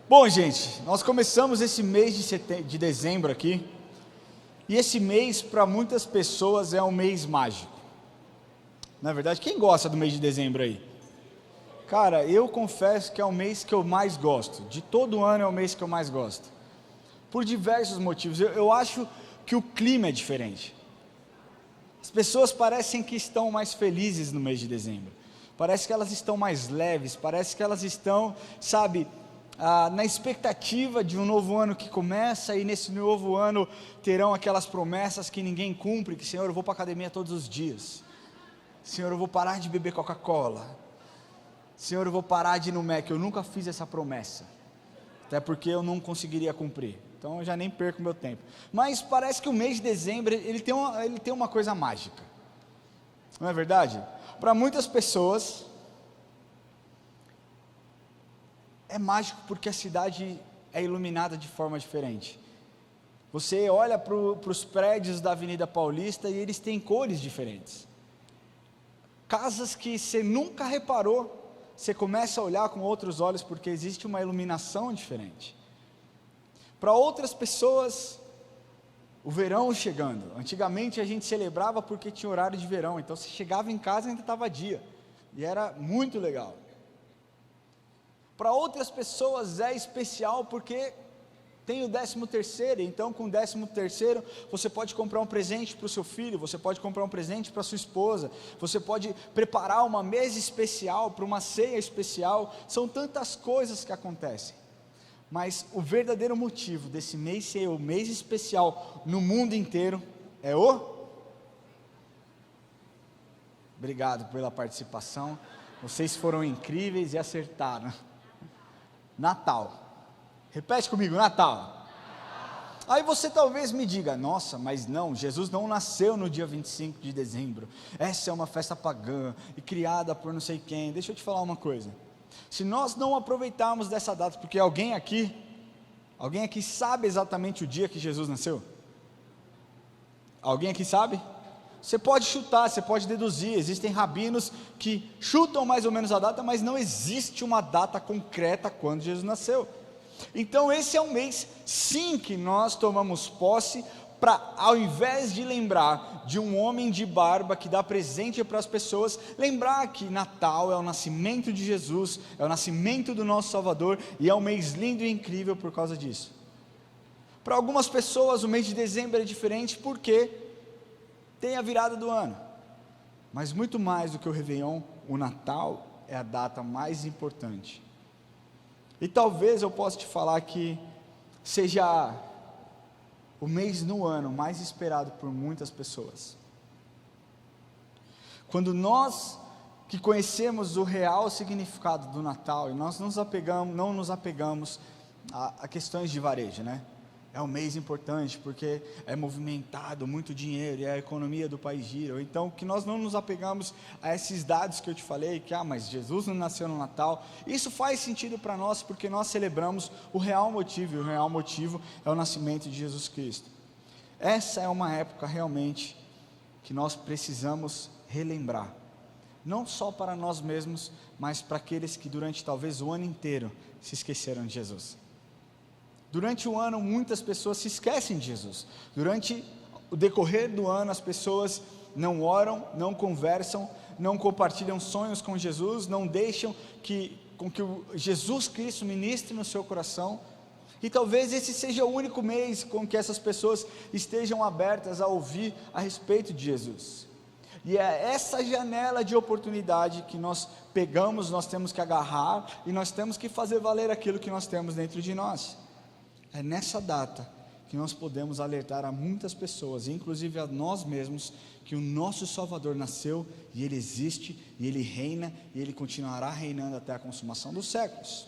Bom, gente, nós começamos esse mês de dezembro aqui, e esse mês para muitas pessoas é um mês mágico. Na verdade, quem gosta do mês de dezembro aí? Cara, eu confesso que é o mês que eu mais gosto, de todo ano é o mês que eu mais gosto, por diversos motivos. Eu acho que o clima é diferente. As pessoas parecem que estão mais felizes no mês de dezembro, parece que elas estão mais leves, parece que elas estão, na expectativa de um novo ano que começa, e nesse novo ano terão aquelas promessas que ninguém cumpre, que Senhor, eu vou para a academia todos os dias, Senhor, eu vou parar de beber Coca-Cola, Senhor, eu vou parar de ir no Mac. Eu nunca fiz essa promessa, até porque eu não conseguiria cumprir, então eu já nem perco meu tempo, mas parece que o mês de dezembro, ele tem uma coisa mágica, não é verdade? Para muitas pessoas, é mágico porque a cidade é iluminada de forma diferente. Você olha para os prédios da Avenida Paulista e eles têm cores diferentes. Casas que você nunca reparou, você começa a olhar com outros olhos porque existe uma iluminação diferente. Para outras pessoas, o verão chegando. Antigamente a gente celebrava porque tinha horário de verão, então você chegava em casa e ainda estava dia, e era muito legal. Para outras pessoas é especial porque tem o 13º, então com o 13º você pode comprar um presente para o seu filho, você pode comprar um presente para a sua esposa, você pode preparar uma mesa especial, para uma ceia especial, são tantas coisas que acontecem, mas o verdadeiro motivo desse mês ser o mês especial no mundo inteiro é Obrigado pela participação, vocês foram incríveis e acertaram. Natal. Repete comigo, Natal. Aí você talvez me diga, nossa, mas não, Jesus não nasceu no dia 25 de dezembro, essa é uma festa pagã, e criada por não sei quem. Deixa eu te falar uma coisa, se nós não aproveitarmos dessa data, porque alguém aqui sabe exatamente o dia que Jesus nasceu? Alguém aqui sabe? Você pode chutar, você pode deduzir, existem rabinos que chutam mais ou menos a data, mas não existe uma data concreta quando Jesus nasceu. Então esse é um mês sim que nós tomamos posse, para ao invés de lembrar de um homem de barba que dá presente para as pessoas, lembrar que Natal é o nascimento de Jesus, é o nascimento do nosso Salvador, e é um mês lindo e incrível por causa disso. Para algumas pessoas o mês de dezembro é diferente porque tem a virada do ano, mas muito mais do que o Réveillon, o Natal é a data mais importante. E talvez eu possa te falar que seja o mês no ano mais esperado por muitas pessoas. Quando nós que conhecemos o real significado do Natal, e nós não nos apegamos a questões de varejo, né? É um mês importante porque é movimentado muito dinheiro e a economia do país gira. Então, que nós não nos apegamos a esses dados que eu te falei, que mas Jesus não nasceu no Natal. Isso faz sentido para nós porque nós celebramos o real motivo, e o real motivo é o nascimento de Jesus Cristo. Essa é uma época realmente que nós precisamos relembrar, não só para nós mesmos, mas para aqueles que durante talvez o ano inteiro se esqueceram de Jesus. Durante o ano muitas pessoas se esquecem de Jesus, durante o decorrer do ano as pessoas não oram, não conversam, não compartilham sonhos com Jesus, não deixam com que o Jesus Cristo ministre no seu coração, e talvez esse seja o único mês com que essas pessoas estejam abertas a ouvir a respeito de Jesus, e é essa janela de oportunidade que nós pegamos, nós temos que agarrar, e nós temos que fazer valer aquilo que nós temos dentro de nós. É nessa data que nós podemos alertar a muitas pessoas, inclusive a nós mesmos, que o nosso Salvador nasceu, e Ele existe, e Ele reina, e Ele continuará reinando até a consumação dos séculos.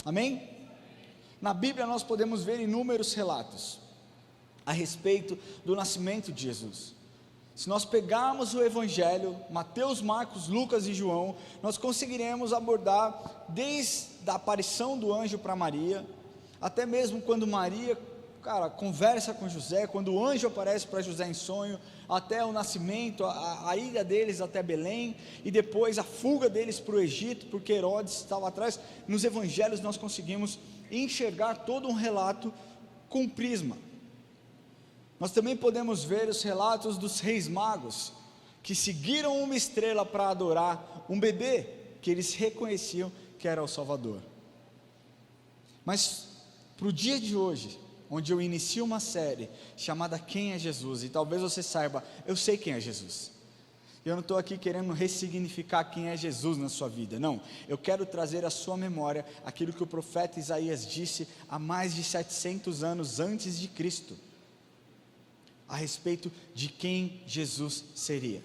Amém? Na Bíblia nós podemos ver inúmeros relatos a respeito do nascimento de Jesus. Se nós pegarmos o Evangelho, Mateus, Marcos, Lucas e João, nós conseguiremos abordar desde a aparição do anjo para Maria, até mesmo quando Maria cara, conversa com José, quando o anjo aparece para José em sonho, até o nascimento, a ida deles até Belém, e depois a fuga deles para o Egito, porque Herodes estava atrás. Nos evangelhos nós conseguimos enxergar todo um relato com prisma. Nós também podemos ver os relatos dos reis magos, que seguiram uma estrela para adorar um bebê, que eles reconheciam que era o Salvador. Mas para o dia de hoje, onde eu inicio uma série chamada Quem é Jesus, e talvez você saiba, eu sei quem é Jesus. Eu não estou aqui querendo ressignificar quem é Jesus na sua vida, não. Eu quero trazer à sua memória aquilo que o profeta Isaías disse há mais de 700 anos antes de Cristo, a respeito de quem Jesus seria.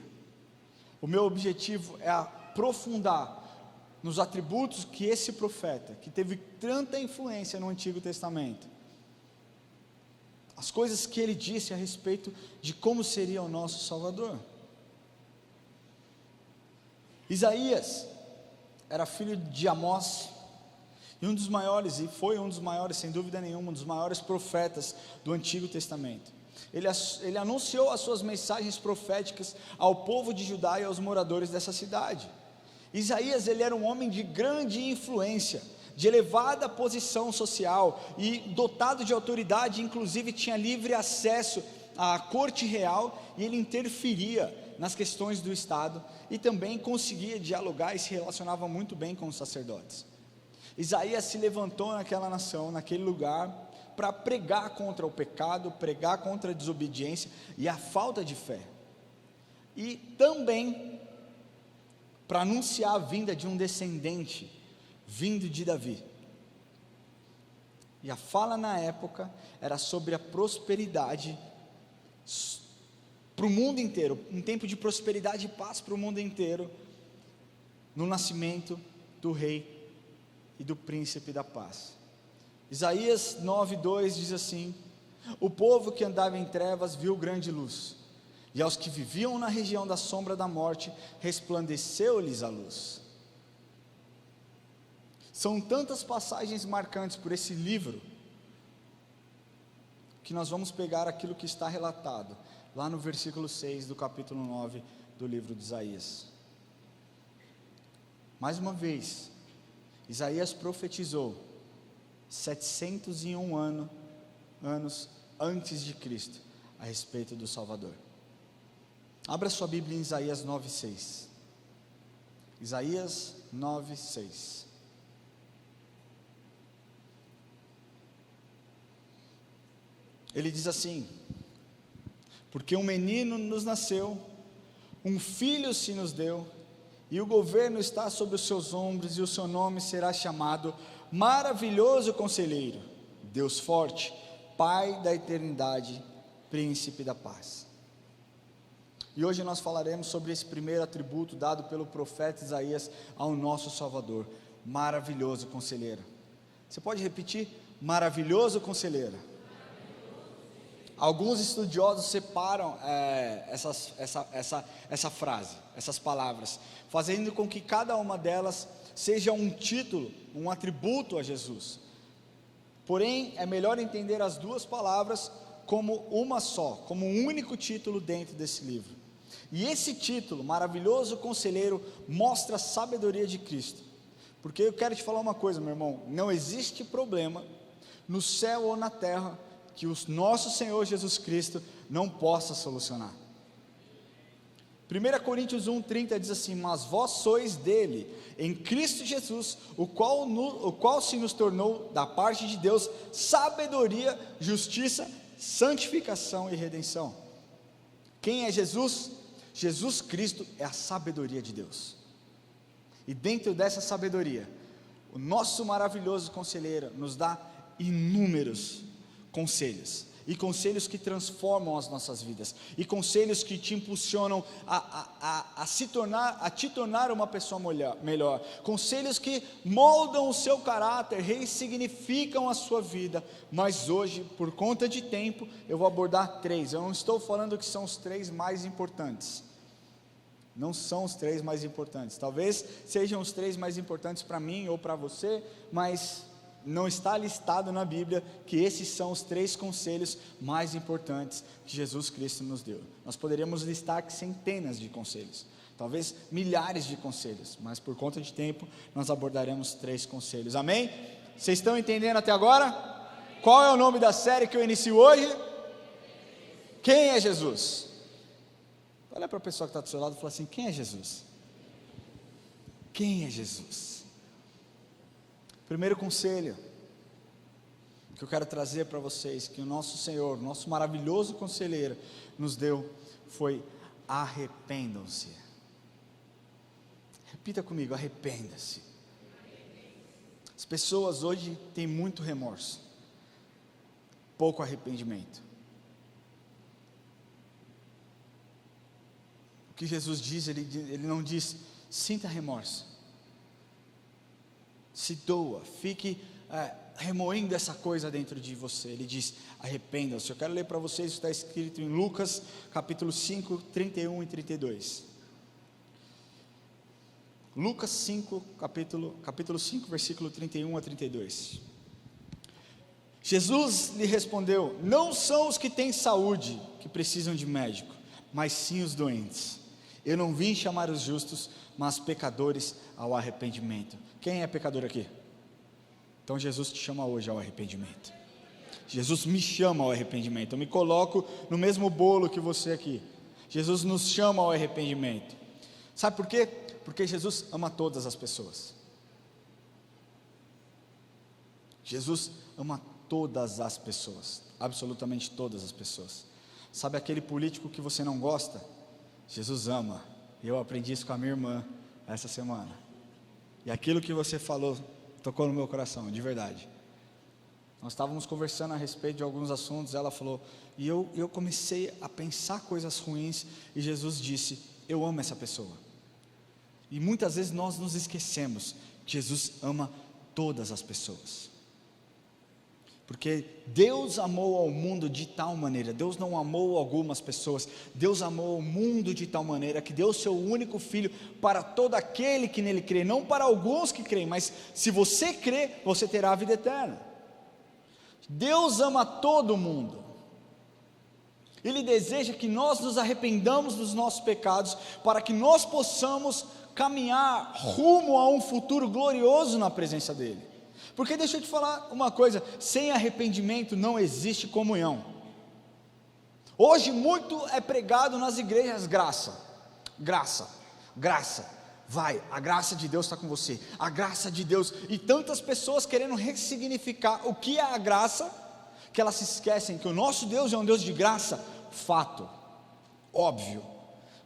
O meu objetivo é aprofundar nos atributos que esse profeta, que teve tanta influência no Antigo Testamento, as coisas que ele disse a respeito de como seria o nosso Salvador. Isaías era filho de Amós, e um dos maiores, e foi um dos maiores, sem dúvida nenhuma, um dos maiores profetas do Antigo Testamento. Ele anunciou as suas mensagens proféticas ao povo de Judá e aos moradores dessa cidade. Isaías, ele era um homem de grande influência, de elevada posição social, e dotado de autoridade, inclusive tinha livre acesso à corte real, e ele interferia nas questões do Estado, e também conseguia dialogar e se relacionava muito bem com os sacerdotes. Isaías se levantou naquela nação, naquele lugar, para pregar contra o pecado, pregar contra a desobediência e a falta de fé, e também para anunciar a vinda de um descendente, vindo de Davi. E a fala na época era sobre a prosperidade para o mundo inteiro, um tempo de prosperidade e paz para o mundo inteiro, no nascimento do rei e do príncipe da paz. Isaías 9:2 diz assim: o povo que andava em trevas viu grande luz, e aos que viviam na região da sombra da morte, resplandeceu-lhes a luz. São tantas passagens marcantes por esse livro, que nós vamos pegar aquilo que está relatado, lá no versículo 6 do capítulo 9 do livro de Isaías. Mais uma vez, Isaías profetizou 701 anos antes de Cristo, a respeito do Salvador. Abra sua Bíblia em Isaías 9:6. Isaías 9:6. Ele diz assim: porque um menino nos nasceu, um filho se nos deu, e o governo está sobre os seus ombros, e o seu nome será chamado Maravilhoso Conselheiro, Deus Forte, Pai da Eternidade, Príncipe da Paz. E hoje nós falaremos sobre esse primeiro atributo dado pelo profeta Isaías ao nosso Salvador: Maravilhoso Conselheiro. Você pode repetir? Maravilhoso Conselheiro. Alguns estudiosos separam essa frase, essas palavras, fazendo com que cada uma delas seja um título, um atributo a Jesus. Porém, é melhor entender as duas palavras como uma só, como um único título dentro desse livro. E esse título, Maravilhoso Conselheiro, mostra a sabedoria de Cristo. Porque eu quero te falar uma coisa, meu irmão: não existe problema no céu ou na terra que o nosso Senhor Jesus Cristo não possa solucionar. 1 Coríntios 1:30 diz assim: mas vós sois dele, em Cristo Jesus, o qual se nos tornou da parte de Deus sabedoria, justiça, santificação e redenção. Quem é Jesus? Jesus Cristo é a sabedoria de Deus. E dentro dessa sabedoria, o nosso maravilhoso conselheiro nos dá inúmeros conselhos, e conselhos que transformam as nossas vidas, e conselhos que te impulsionam a te tornar uma pessoa melhor, conselhos que moldam o seu caráter, ressignificam a sua vida. Mas hoje, por conta de tempo, eu vou abordar 3, eu não estou falando que são os 3 mais importantes, não são os 3 mais importantes, talvez sejam os 3 mais importantes para mim ou para você, mas não está listado na Bíblia que esses são os 3 conselhos mais importantes que Jesus Cristo nos deu. Nós poderíamos listar centenas de conselhos, talvez milhares de conselhos, mas por conta de tempo, nós abordaremos 3 conselhos, amém? Vocês estão entendendo até agora? Qual é o nome da série que eu inicio hoje? Quem é Jesus? Olha para a pessoa que está do seu lado e fala assim: quem é Jesus? Quem é Jesus? Primeiro conselho que eu quero trazer para vocês, que o nosso Senhor, nosso maravilhoso conselheiro, nos deu, foi: arrependam-se. Repita comigo: arrependa-se. As pessoas hoje têm muito remorso, pouco arrependimento. O que Jesus diz, ele não diz: sinta remorso, se doa, fique remoendo essa coisa dentro de você. Ele diz: arrependam-se. Eu quero ler para vocês, isso está escrito em Lucas capítulo 5, 31 e 32. Lucas 5, capítulo 5, versículo 31 a 32. Jesus lhe respondeu: não são os que têm saúde que precisam de médico, mas sim os doentes. Eu não vim chamar os justos, mas pecadores ao arrependimento. Quem é pecador aqui? Então Jesus te chama hoje ao arrependimento. Jesus me chama ao arrependimento. Eu me coloco no mesmo bolo que você aqui. Jesus nos chama ao arrependimento. Sabe por quê? Porque Jesus ama todas as pessoas. Jesus ama todas as pessoas, absolutamente todas as pessoas. Sabe aquele político que você não gosta? Jesus ama. Eu aprendi isso com a minha irmã essa semana. E aquilo que você falou tocou no meu coração, de verdade. Nós estávamos conversando a respeito de alguns assuntos, ela falou, e eu comecei a pensar coisas ruins, e Jesus disse: eu amo essa pessoa. E muitas vezes nós nos esquecemos que Jesus ama todas as pessoas, porque Deus amou ao mundo de tal maneira, Deus não amou algumas pessoas, Deus amou o mundo de tal maneira, que deu seu único Filho, para todo aquele que nele crê, não para alguns que creem, mas se você crê, você terá a vida eterna. Deus ama todo mundo, Ele deseja que nós nos arrependamos dos nossos pecados, para que nós possamos caminhar rumo a um futuro glorioso na presença dEle. Porque deixa eu te falar uma coisa, sem arrependimento não existe comunhão. Hoje muito é pregado nas igrejas graça, vai, a graça de Deus está com você, a graça de Deus, e tantas pessoas querendo ressignificar o que é a graça, que elas se esquecem que o nosso Deus é um Deus de graça, fato, óbvio,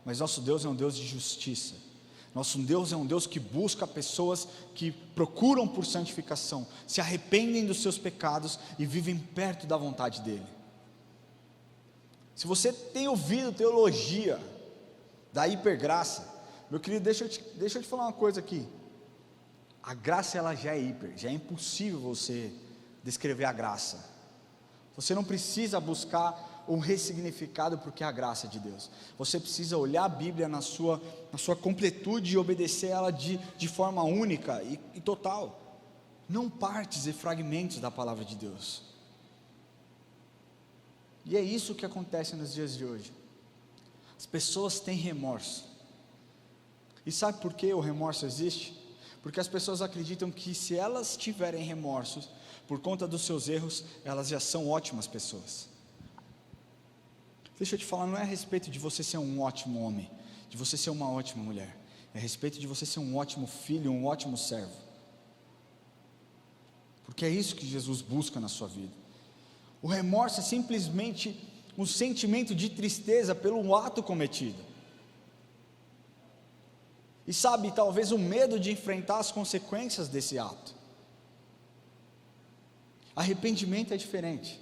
mas nosso Deus é um Deus de justiça. Nosso Deus é um Deus que busca pessoas que procuram por santificação, se arrependem dos seus pecados e vivem perto da vontade dEle. Se você tem ouvido teologia da hipergraça, meu querido, deixa eu te falar uma coisa aqui. A graça ela já é hiper, já é impossível você descrever a graça. Você não precisa buscar um ressignificado porque é a graça de Deus. Você precisa olhar a Bíblia na sua completude e obedecer ela de forma única e total, não partes e fragmentos da palavra de Deus. E é isso que acontece nos dias de hoje. As pessoas têm remorso. E sabe por que o remorso existe? Porque as pessoas acreditam que se elas tiverem remorsos por conta dos seus erros, elas já são ótimas pessoas. Deixa eu te falar, não é a respeito de você ser um ótimo homem, de você ser uma ótima mulher, é a respeito de você ser um ótimo filho, um ótimo servo, porque é isso que Jesus busca na sua vida. O remorso é simplesmente um sentimento de tristeza pelo ato cometido, e sabe, talvez o medo de enfrentar as consequências desse ato. Arrependimento é diferente.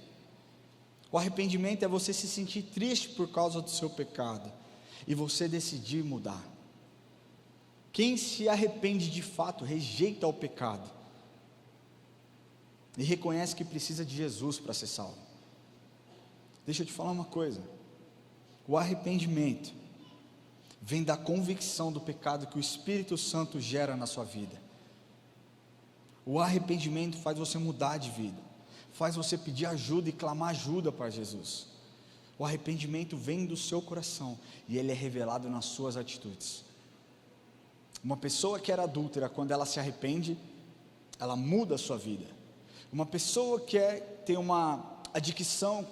O arrependimento é você se sentir triste por causa do seu pecado e você decidir mudar. Quem se arrepende de fato rejeita o pecado e reconhece que precisa de Jesus para ser salvo. Deixa eu te falar uma coisa, o arrependimento vem da convicção do pecado que o Espírito Santo gera na sua vida. O arrependimento faz você mudar de vida, faz você pedir ajuda e clamar ajuda para Jesus. O arrependimento vem do seu coração e ele é revelado nas suas atitudes. Uma pessoa que era adúltera, quando ela se arrepende, ela muda a sua vida. Uma pessoa que tem uma adicção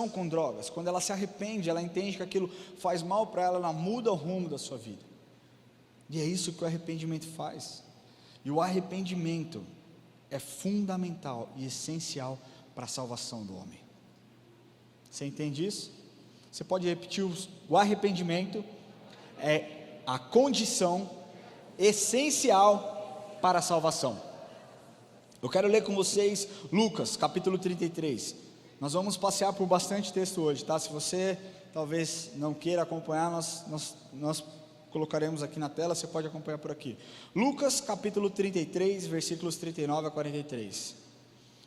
com drogas, quando ela se arrepende, ela entende que aquilo faz mal para ela, ela muda o rumo da sua vida. E é isso que o arrependimento faz. E o arrependimento é fundamental e essencial para a salvação do homem. Você entende isso? Você pode repetir: o arrependimento é a condição essencial para a salvação. Eu quero ler com vocês Lucas capítulo 33. Nós vamos passear por bastante texto hoje, tá? Se você talvez não queira acompanhar, nós colocaremos aqui na tela, você pode acompanhar por aqui. Lucas capítulo 33, versículos 39 a 43.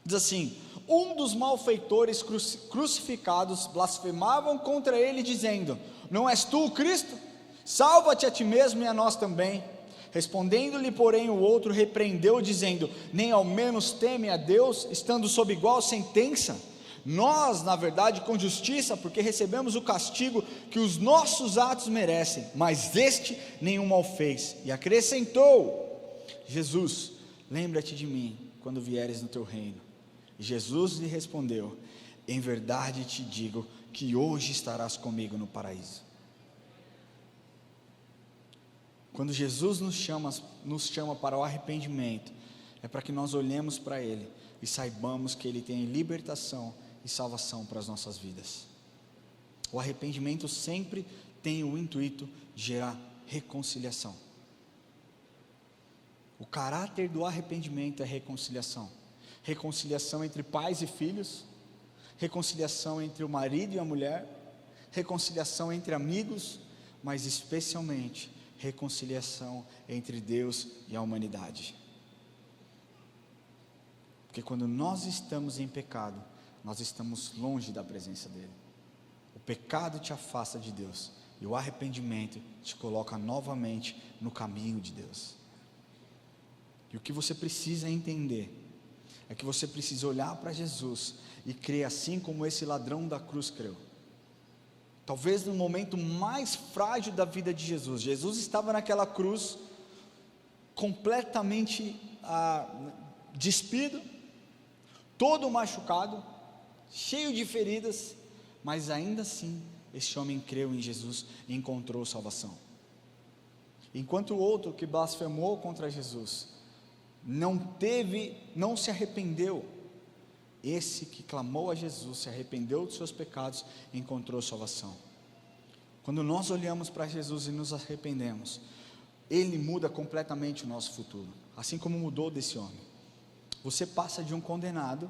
Diz assim: um dos malfeitores crucificados blasfemavam contra ele, dizendo: não és tu o Cristo? Salva-te a ti mesmo e a nós também. Respondendo-lhe, porém, o outro repreendeu, dizendo: nem ao menos teme a Deus, estando sob igual sentença? Nós, na verdade, com justiça, porque recebemos o castigo que os nossos atos merecem, mas este nenhum mal fez. E acrescentou: Jesus, lembra-te de mim quando vieres no teu reino. E Jesus lhe respondeu: em verdade te digo que hoje estarás comigo no paraíso. Quando Jesus nos chama para o arrependimento, é para que nós olhemos para Ele e saibamos que Ele tem libertação e salvação para as nossas vidas. O arrependimento sempre tem o intuito de gerar reconciliação. O caráter do arrependimento é reconciliação. Reconciliação entre pais e filhos, reconciliação entre o marido e a mulher, reconciliação entre amigos, mas especialmente reconciliação entre Deus e a humanidade. Porque quando nós estamos em pecado, nós estamos longe da presença dEle. O pecado te afasta de Deus, e o arrependimento te coloca novamente no caminho de Deus. E o que você precisa entender é que você precisa olhar para Jesus e crer assim como esse ladrão da cruz creu. Talvez no momento mais frágil da vida de Jesus, Jesus estava naquela cruz, completamente despido, todo machucado, cheio de feridas, mas ainda assim, esse homem creu em Jesus e encontrou salvação. Enquanto o outro que blasfemou contra Jesus, não se arrependeu, esse que clamou a Jesus, se arrependeu dos seus pecados e encontrou salvação. Quando nós olhamos para Jesus e nos arrependemos, Ele muda completamente o nosso futuro, assim como mudou desse homem. Você passa de um condenado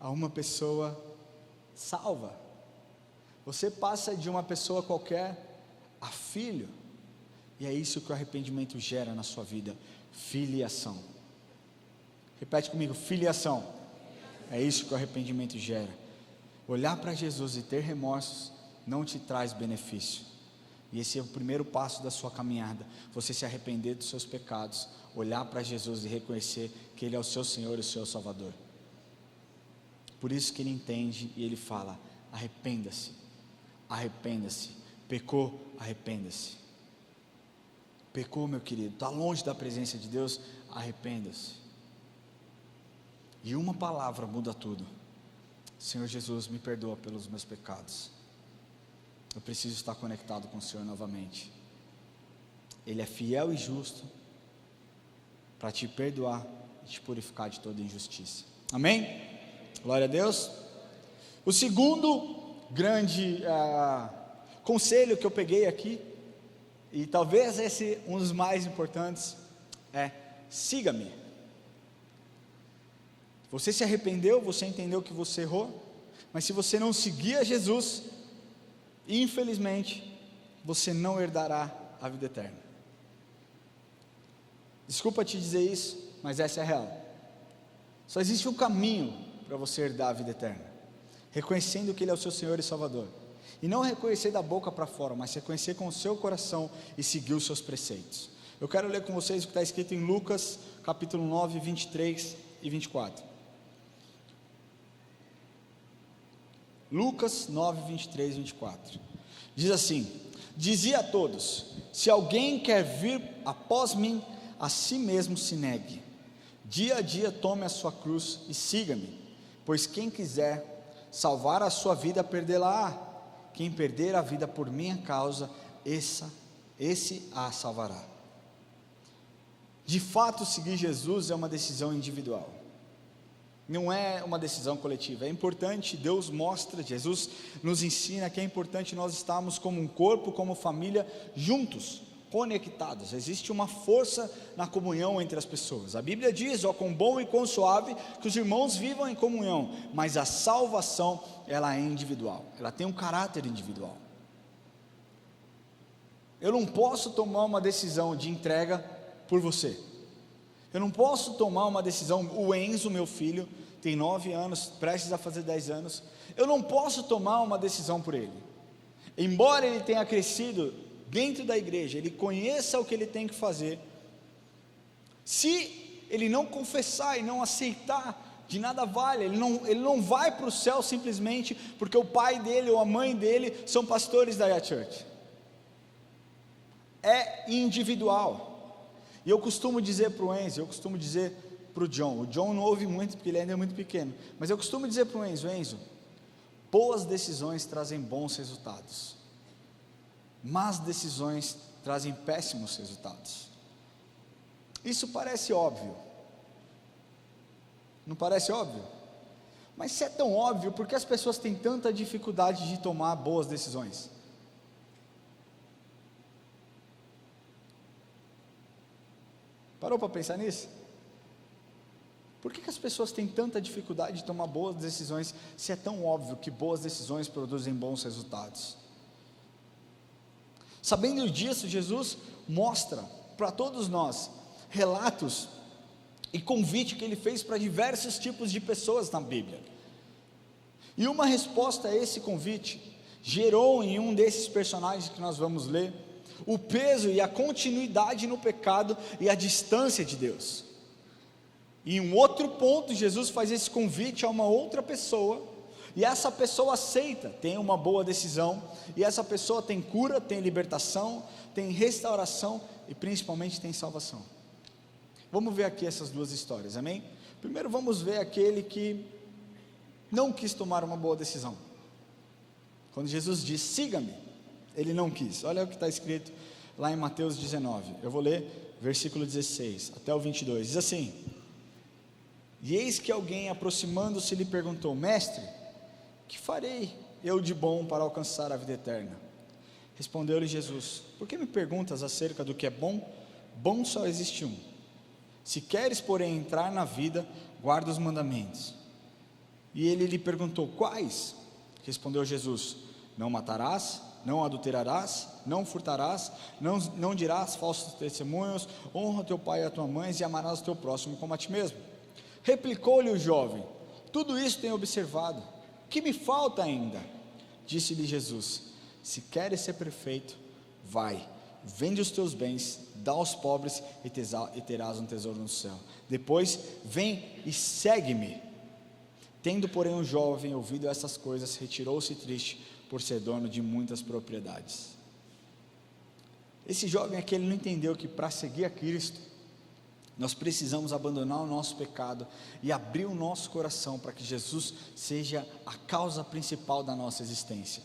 a uma pessoa salva. Você passa de uma pessoa qualquer a filho. E é isso que o arrependimento gera na sua vida: filiação. Repete comigo: filiação. É isso que o arrependimento gera. Olhar para Jesus e ter remorsos não te traz benefício. E esse é o primeiro passo da sua caminhada: você se arrepender dos seus pecados, olhar para Jesus e reconhecer que Ele é o seu Senhor e o seu Salvador. Por isso que Ele entende e Ele fala: arrependa-se, arrependa-se. Pecou, arrependa-se. Pecou, meu querido, está longe da presença de Deus, arrependa-se. E uma palavra muda tudo: Senhor Jesus, me perdoa pelos meus pecados. Eu preciso estar conectado com o Senhor novamente. Ele é fiel e justo para te perdoar e te purificar de toda injustiça. Amém? Glória a Deus. O segundo grande conselho que eu peguei aqui, e talvez esse um dos mais importantes, é: siga-me. Você se arrependeu, você entendeu que você errou, mas se você não seguir a Jesus, infelizmente, você não herdará a vida eterna. Desculpa te dizer isso, mas essa é a real. Só existe um caminho para você herdar a vida eterna: reconhecendo que Ele é o seu Senhor e Salvador. E não reconhecer da boca para fora, mas reconhecer com o seu coração e seguir os seus preceitos. Eu quero ler com vocês o que está escrito em Lucas, capítulo 9, 23 e 24. Lucas 9, 23 e 24. Diz assim: dizia a todos: se alguém quer vir após mim, a si mesmo se negue. Dia a dia tome a sua cruz e siga-me. Pois quem quiser salvar a sua vida, perdê-la-á. Quem perder a vida por minha causa, esse a salvará. De fato, seguir Jesus é uma decisão individual, não é uma decisão coletiva. É importante, Deus mostra, Jesus nos ensina que é importante nós estarmos como um corpo, como família, juntos, conectados. Existe uma força na comunhão entre as pessoas. A Bíblia diz: ó, quão bom e quão suave que os irmãos vivam em comunhão. Mas a salvação, ela é individual, ela tem um caráter individual. Eu não posso tomar uma decisão de entrega por você. Eu não posso tomar uma decisão. O Enzo, meu filho, tem 9 anos, prestes a fazer 10 anos. Eu não posso tomar uma decisão por ele. Embora ele tenha crescido dentro da igreja, ele conheça o que ele tem que fazer, se ele não confessar e não aceitar, de nada vale. Ele não vai para o céu simplesmente porque o pai dele ou a mãe dele são pastores da Church. É individual. E eu costumo dizer para o Enzo, eu costumo dizer para o John não ouve muito porque ele ainda é muito pequeno, mas eu costumo dizer para o Enzo, boas decisões trazem bons resultados, más decisões trazem péssimos resultados. Isso parece óbvio, não parece óbvio? Mas se é tão óbvio, por que as pessoas têm tanta dificuldade de tomar boas decisões? Parou para pensar nisso? Por que as pessoas têm tanta dificuldade de tomar boas decisões, se é tão óbvio que boas decisões produzem bons resultados? Sabendo disso, Jesus mostra para todos nós relatos e convite que ele fez para diversos tipos de pessoas na Bíblia. E uma resposta a esse convite gerou em um desses personagens que nós vamos ler o peso e a continuidade no pecado e a distância de Deus. E em um outro ponto, Jesus faz esse convite a uma outra pessoa, e essa pessoa aceita, tem uma boa decisão, e essa pessoa tem cura, tem libertação, tem restauração e principalmente tem salvação. Vamos ver aqui essas duas histórias, amém? Primeiro vamos ver aquele que não quis tomar uma boa decisão. Quando Jesus diz: siga-me, ele não quis. Olha o que está escrito lá em Mateus 19, eu vou ler versículo 16 até o 22, diz assim: e eis que alguém, aproximando-se, lhe perguntou: mestre, que farei eu de bom para alcançar a vida eterna? Respondeu-lhe Jesus: por que me perguntas acerca do que é bom? Bom só existe um. Se queres, porém, entrar na vida, guarda os mandamentos. E ele lhe perguntou: quais? Respondeu Jesus: não matarás, não adulterarás, não furtarás, não dirás falsos testemunhos, honra teu pai e a tua mãe, e amarás o teu próximo como a ti mesmo. Replicou-lhe o jovem: tudo isso tenho observado, que me falta ainda? Disse-lhe Jesus: se queres ser perfeito, vai, vende os teus bens, dá aos pobres e terás um tesouro no céu. Depois vem e segue-me. Tendo, porém, o jovem ouvido essas coisas, retirou-se triste, por ser dono de muitas propriedades. Esse jovem aqui, ele não entendeu que para seguir a Cristo, nós precisamos abandonar o nosso pecado e abrir o nosso coração para que Jesus seja a causa principal da nossa existência.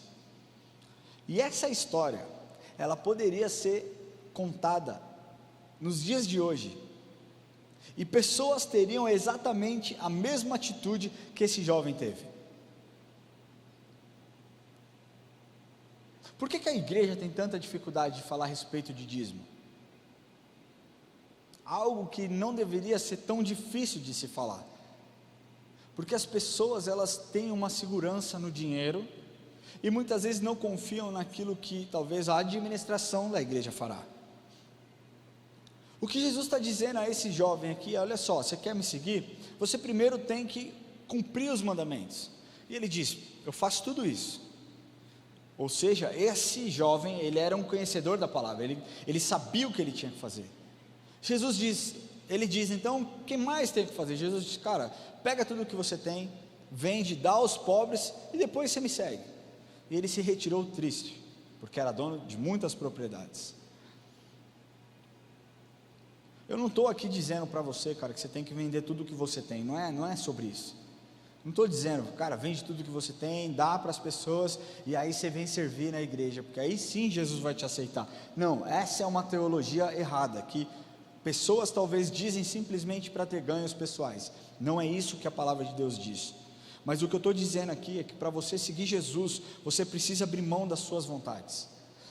E essa história, ela poderia ser contada nos dias de hoje, e pessoas teriam exatamente a mesma atitude que esse jovem teve. Por que a igreja tem tanta dificuldade de falar a respeito de dízimo? Algo que não deveria ser tão difícil de se falar. Porque as pessoas, elas têm uma segurança no dinheiro e muitas vezes não confiam naquilo que talvez a administração da igreja fará. O que Jesus está dizendo a esse jovem aqui: olha só, você quer me seguir? Você primeiro tem que cumprir os mandamentos. E ele diz: eu faço tudo isso. Ou seja, esse jovem, ele era um conhecedor da palavra, ele sabia o que ele tinha que fazer. Ele diz, então, o que mais tem que fazer? Jesus diz, cara, pega tudo o que você tem, vende, dá aos pobres, e depois você me segue. E ele se retirou triste, porque era dono de muitas propriedades. Eu não estou aqui dizendo para você, cara, que você tem que vender tudo o que você tem, não é sobre isso. Não estou dizendo, cara, vende tudo que você tem, dá para as pessoas, e aí você vem servir na igreja, porque aí sim Jesus vai te aceitar. Não, essa é uma teologia errada, que pessoas talvez dizem simplesmente para ter ganhos pessoais. Não é isso que a palavra de Deus diz. Mas o que eu estou dizendo aqui é que para você seguir Jesus, você precisa abrir mão das suas vontades.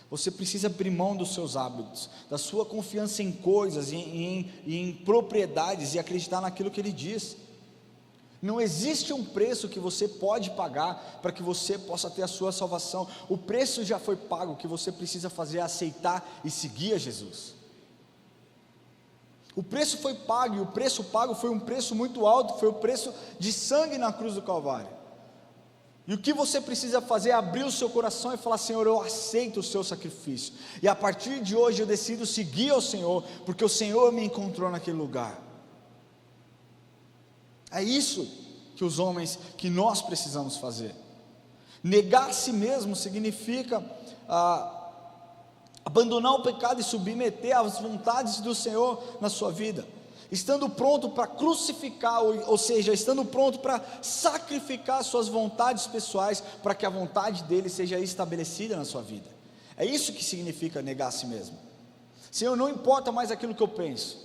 Você precisa abrir mão dos seus hábitos, da sua confiança em coisas, em propriedades, e acreditar naquilo que Ele diz. Não existe um preço que você pode pagar para que você possa ter a sua salvação. O preço já foi pago. O que você precisa fazer é aceitar e seguir a Jesus. O preço foi pago, e o preço pago foi um preço muito alto, foi o preço de sangue na cruz do Calvário. E o que você precisa fazer é abrir o seu coração e falar: Senhor, eu aceito o seu sacrifício, e a partir de hoje eu decido seguir ao Senhor, porque o Senhor me encontrou naquele lugar. É isso que nós precisamos fazer. Negar a si mesmo significa abandonar o pecado e submeter às vontades do Senhor na sua vida, estando pronto para crucificar, ou seja, estando pronto para sacrificar suas vontades pessoais, para que a vontade dele seja estabelecida na sua vida. É isso que significa negar a si mesmo. Senhor, não importa mais aquilo que eu penso,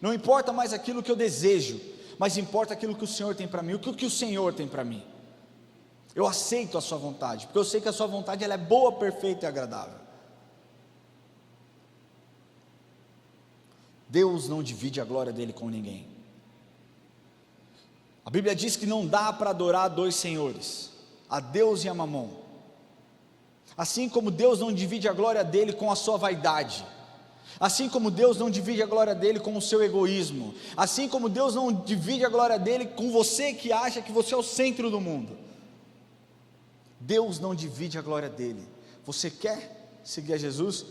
não importa mais aquilo que eu desejo, mas importa aquilo que o Senhor tem para mim. O que o Senhor tem para mim? Eu aceito a sua vontade, porque eu sei que a sua vontade ela é boa, perfeita e agradável. Deus não divide a glória dele com ninguém. A Bíblia diz que não dá para adorar dois senhores, a Deus e a Mamon. Assim como Deus não divide a glória dele com a sua vaidade, assim como Deus não divide a glória dele com o seu egoísmo, assim como Deus não divide a glória dele com você que acha que você é o centro do mundo. Deus não divide a glória dele. Você quer seguir a Jesus?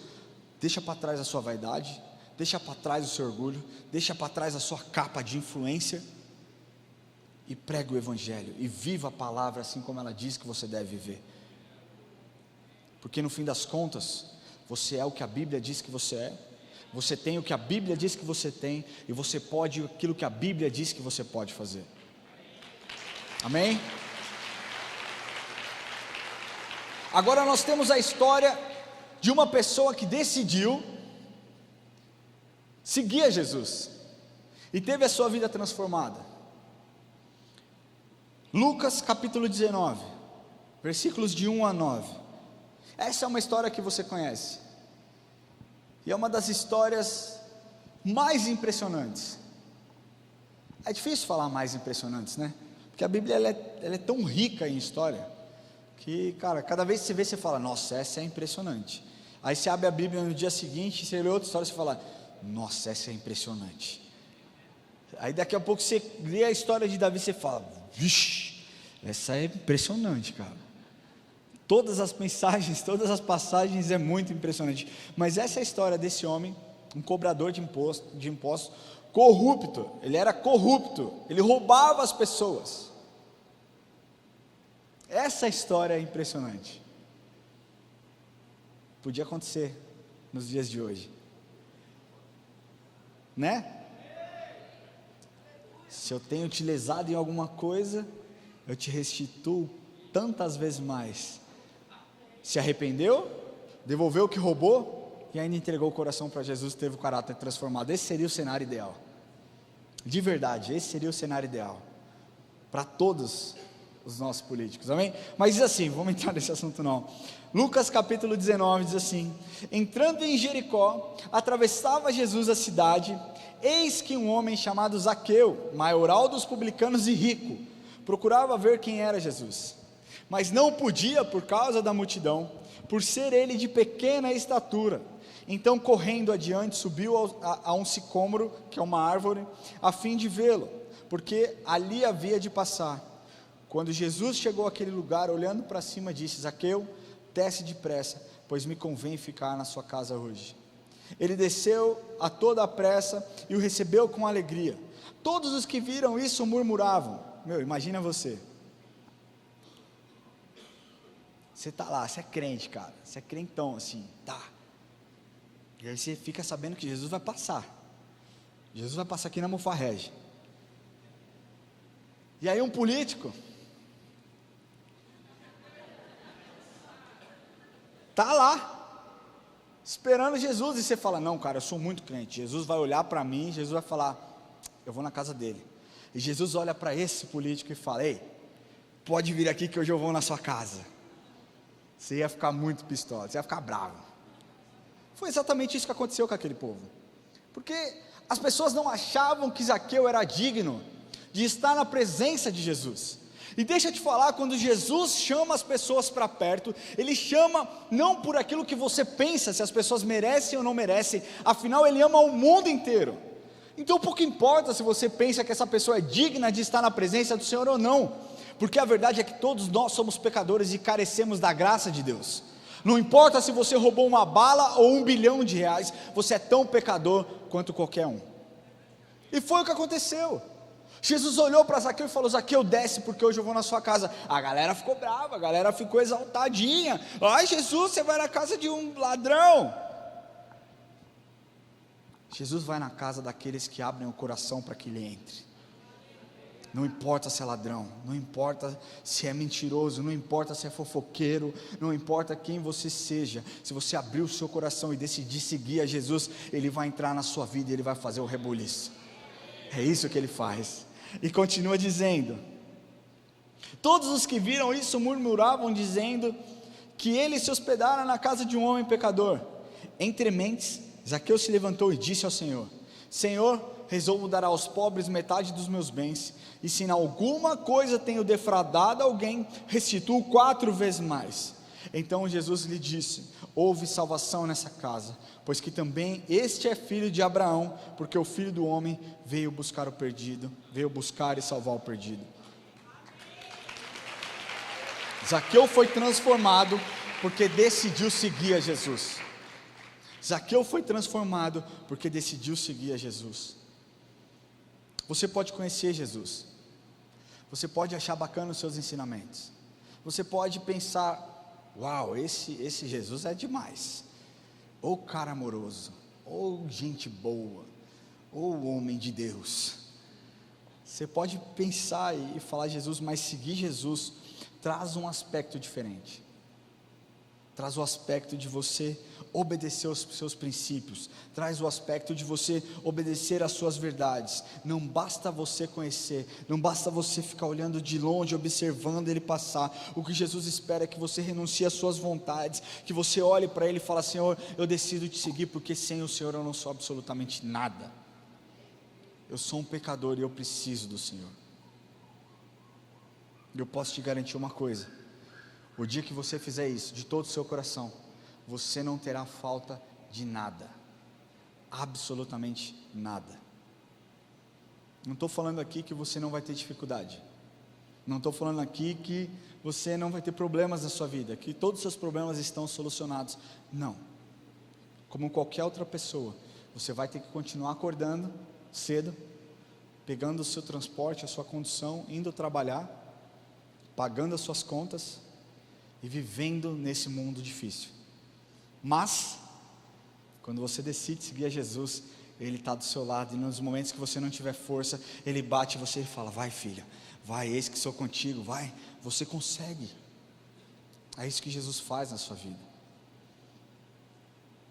Deixa para trás a sua vaidade, deixa para trás o seu orgulho, deixa para trás a sua capa de influência, e prega o Evangelho, e viva a palavra assim como ela diz que você deve viver. Porque no fim das contas, você é o que a Bíblia diz que você é, você tem o que a Bíblia diz que você tem, e você pode aquilo que a Bíblia diz que você pode fazer. Amém? Agora nós temos a história de uma pessoa que decidiu seguir a Jesus, e teve a sua vida transformada. Lucas capítulo 19, versículos de 1 a 9, essa é uma história que você conhece, e é uma das histórias mais impressionantes. É difícil falar mais impressionantes, né? Porque a Bíblia ela é tão rica em história, que, cara, cada vez que você vê, você fala: nossa, essa é impressionante. Aí você abre a Bíblia no dia seguinte, você lê outra história, você fala: nossa, essa é impressionante. Aí daqui a pouco você lê a história de Davi, você fala: vixe, essa é impressionante, cara. Todas as mensagens, todas as passagens é muito impressionante. Mas essa é a história desse homem, um cobrador de impostos, corrupto. Ele era corrupto, ele roubava as pessoas. Essa história é impressionante. Podia acontecer nos dias de hoje, né? Se eu tenho te lesado em alguma coisa, eu te restituo tantas vezes mais. Se arrependeu, devolveu o que roubou, e ainda entregou o coração para Jesus, teve o caráter transformado. Esse seria o cenário ideal, de verdade, esse seria o cenário ideal, para todos os nossos políticos, amém? Mas diz assim, vamos entrar nesse assunto não. Lucas capítulo 19 diz assim: entrando em Jericó, atravessava Jesus a cidade, eis que um homem chamado Zaqueu, maioral dos publicanos e rico, procurava ver quem era Jesus, mas não podia por causa da multidão, por ser ele de pequena estatura. Então, correndo adiante, subiu a um sicômoro, que é uma árvore, a fim de vê-lo, porque ali havia de passar. Quando Jesus chegou àquele lugar, olhando para cima, disse: Zaqueu, desce depressa, pois me convém ficar na sua casa hoje. Ele desceu a toda a pressa e o recebeu com alegria. Todos os que viram isso murmuravam. Imagina você. Você está lá, você é crente, cara. Você é crentão assim, tá. E aí você fica sabendo que Jesus vai passar. Jesus vai passar aqui na Mufarrege. E aí um político está lá, esperando Jesus, e você fala, não cara, eu sou muito crente, Jesus vai olhar para mim, Jesus vai falar, eu vou na casa dele, e Jesus olha para esse político e fala, ei, pode vir aqui que hoje eu vou na sua casa. Você ia ficar muito pistola, você ia ficar bravo. Foi exatamente isso que aconteceu com aquele povo, porque as pessoas não achavam que Zaqueu era digno de estar na presença de Jesus. E deixa eu te falar, quando Jesus chama as pessoas para perto, Ele chama não por aquilo que você pensa, se as pessoas merecem ou não merecem, afinal Ele ama o mundo inteiro. Então pouco importa se você pensa que essa pessoa é digna de estar na presença do Senhor ou não, porque a verdade é que todos nós somos pecadores e carecemos da graça de Deus. Não importa se você roubou uma bala ou R$1 bilhão, você é tão pecador quanto qualquer um. E foi o que aconteceu. Jesus olhou para Zaqueu e falou, Zaqueu, desce porque hoje eu vou na sua casa. A galera ficou brava, a galera ficou exaltadinha. Ai Jesus, você vai na casa de um ladrão. Jesus vai na casa daqueles que abrem o coração para que Ele entre. Não importa se é ladrão, não importa se é mentiroso, não importa se é fofoqueiro, não importa quem você seja, se você abrir o seu coração e decidir seguir a Jesus, Ele vai entrar na sua vida e Ele vai fazer o rebuliço. É isso que Ele faz. E continua dizendo, todos os que viram isso murmuravam dizendo, que ele se hospedara na casa de um homem pecador. Entre mentes, Zaqueu se levantou e disse ao Senhor, Senhor, resolvo dar aos pobres metade dos meus bens, e se em alguma coisa tenho defraudado alguém, restituo 4 vezes mais. Então Jesus lhe disse, houve salvação nessa casa, pois que também este é filho de Abraão, porque o Filho do Homem veio buscar o perdido, veio buscar e salvar o perdido. Zaqueu foi transformado, porque decidiu seguir a Jesus. Zaqueu foi transformado, porque decidiu seguir a Jesus. Você pode conhecer Jesus, você pode achar bacana os seus ensinamentos, você pode pensar, uau, esse Jesus é demais, ou cara amoroso, ou gente boa, ou homem de Deus. Você pode pensar e falar Jesus, mas seguir Jesus traz um aspecto diferente, traz o aspecto de você obedecer aos seus princípios, traz o aspecto de você obedecer às suas verdades. Não basta você conhecer, não basta você ficar olhando de longe, observando Ele passar. O que Jesus espera é que você renuncie às suas vontades, que você olhe para Ele e fale, Senhor, eu decido te seguir, porque sem o Senhor eu não sou absolutamente nada, eu sou um pecador e eu preciso do Senhor. E eu posso te garantir uma coisa, o dia que você fizer isso, de todo o seu coração, você não terá falta de nada, absolutamente nada. Não estou falando aqui que você não vai ter dificuldade, não estou falando aqui que você não vai ter problemas na sua vida, que todos os seus problemas estão solucionados, não. Como qualquer outra pessoa, você vai ter que continuar acordando cedo, pegando o seu transporte, a sua condução, indo trabalhar, pagando as suas contas e vivendo nesse mundo difícil. Mas, quando você decide seguir a Jesus, Ele está do seu lado, e nos momentos que você não tiver força, Ele bate em você e fala, vai filha, vai, eis que sou contigo, vai, você consegue. É isso que Jesus faz na sua vida.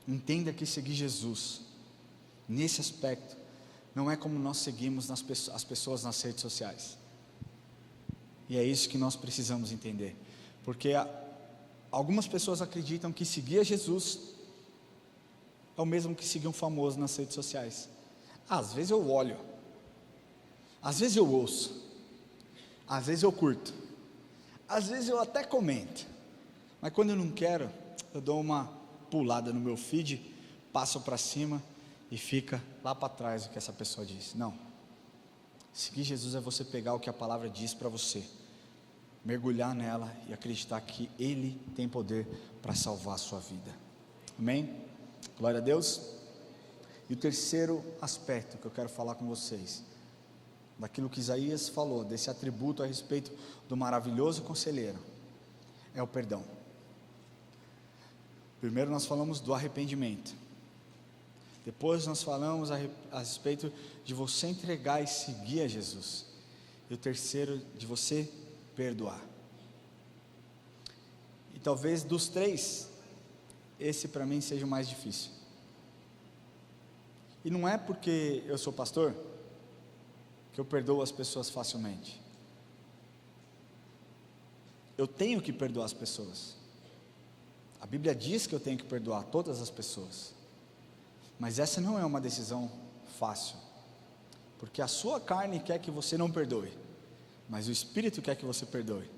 Entenda que seguir Jesus, nesse aspecto, não é como nós seguimos as pessoas nas redes sociais. E é isso que nós precisamos entender, porque algumas pessoas acreditam que seguir a Jesus é o mesmo que seguir um famoso nas redes sociais. Às vezes eu olho, às vezes eu ouço, às vezes eu curto, às vezes eu até comento, mas quando eu não quero, eu dou uma pulada no meu feed, passo para cima e fica lá para trás o que essa pessoa disse. Não, seguir Jesus é você pegar o que a palavra diz para você, mergulhar nela e acreditar que Ele tem poder para salvar a sua vida. Amém? Glória a Deus. E o terceiro aspecto que eu quero falar com vocês, daquilo que Isaías falou, desse atributo a respeito do maravilhoso conselheiro, é o perdão. Primeiro nós falamos do arrependimento, depois nós falamos a respeito de você entregar e seguir a Jesus, e o terceiro, de você perdoar. E talvez dos três, esse para mim seja o mais difícil. E não é porque eu sou pastor que eu perdoo as pessoas facilmente. Eu tenho que perdoar as pessoas. A Bíblia diz que eu tenho que perdoar todas as pessoas. Mas essa não é uma decisão fácil. Porque a sua carne quer que você não perdoe, mas o Espírito quer que você perdoe.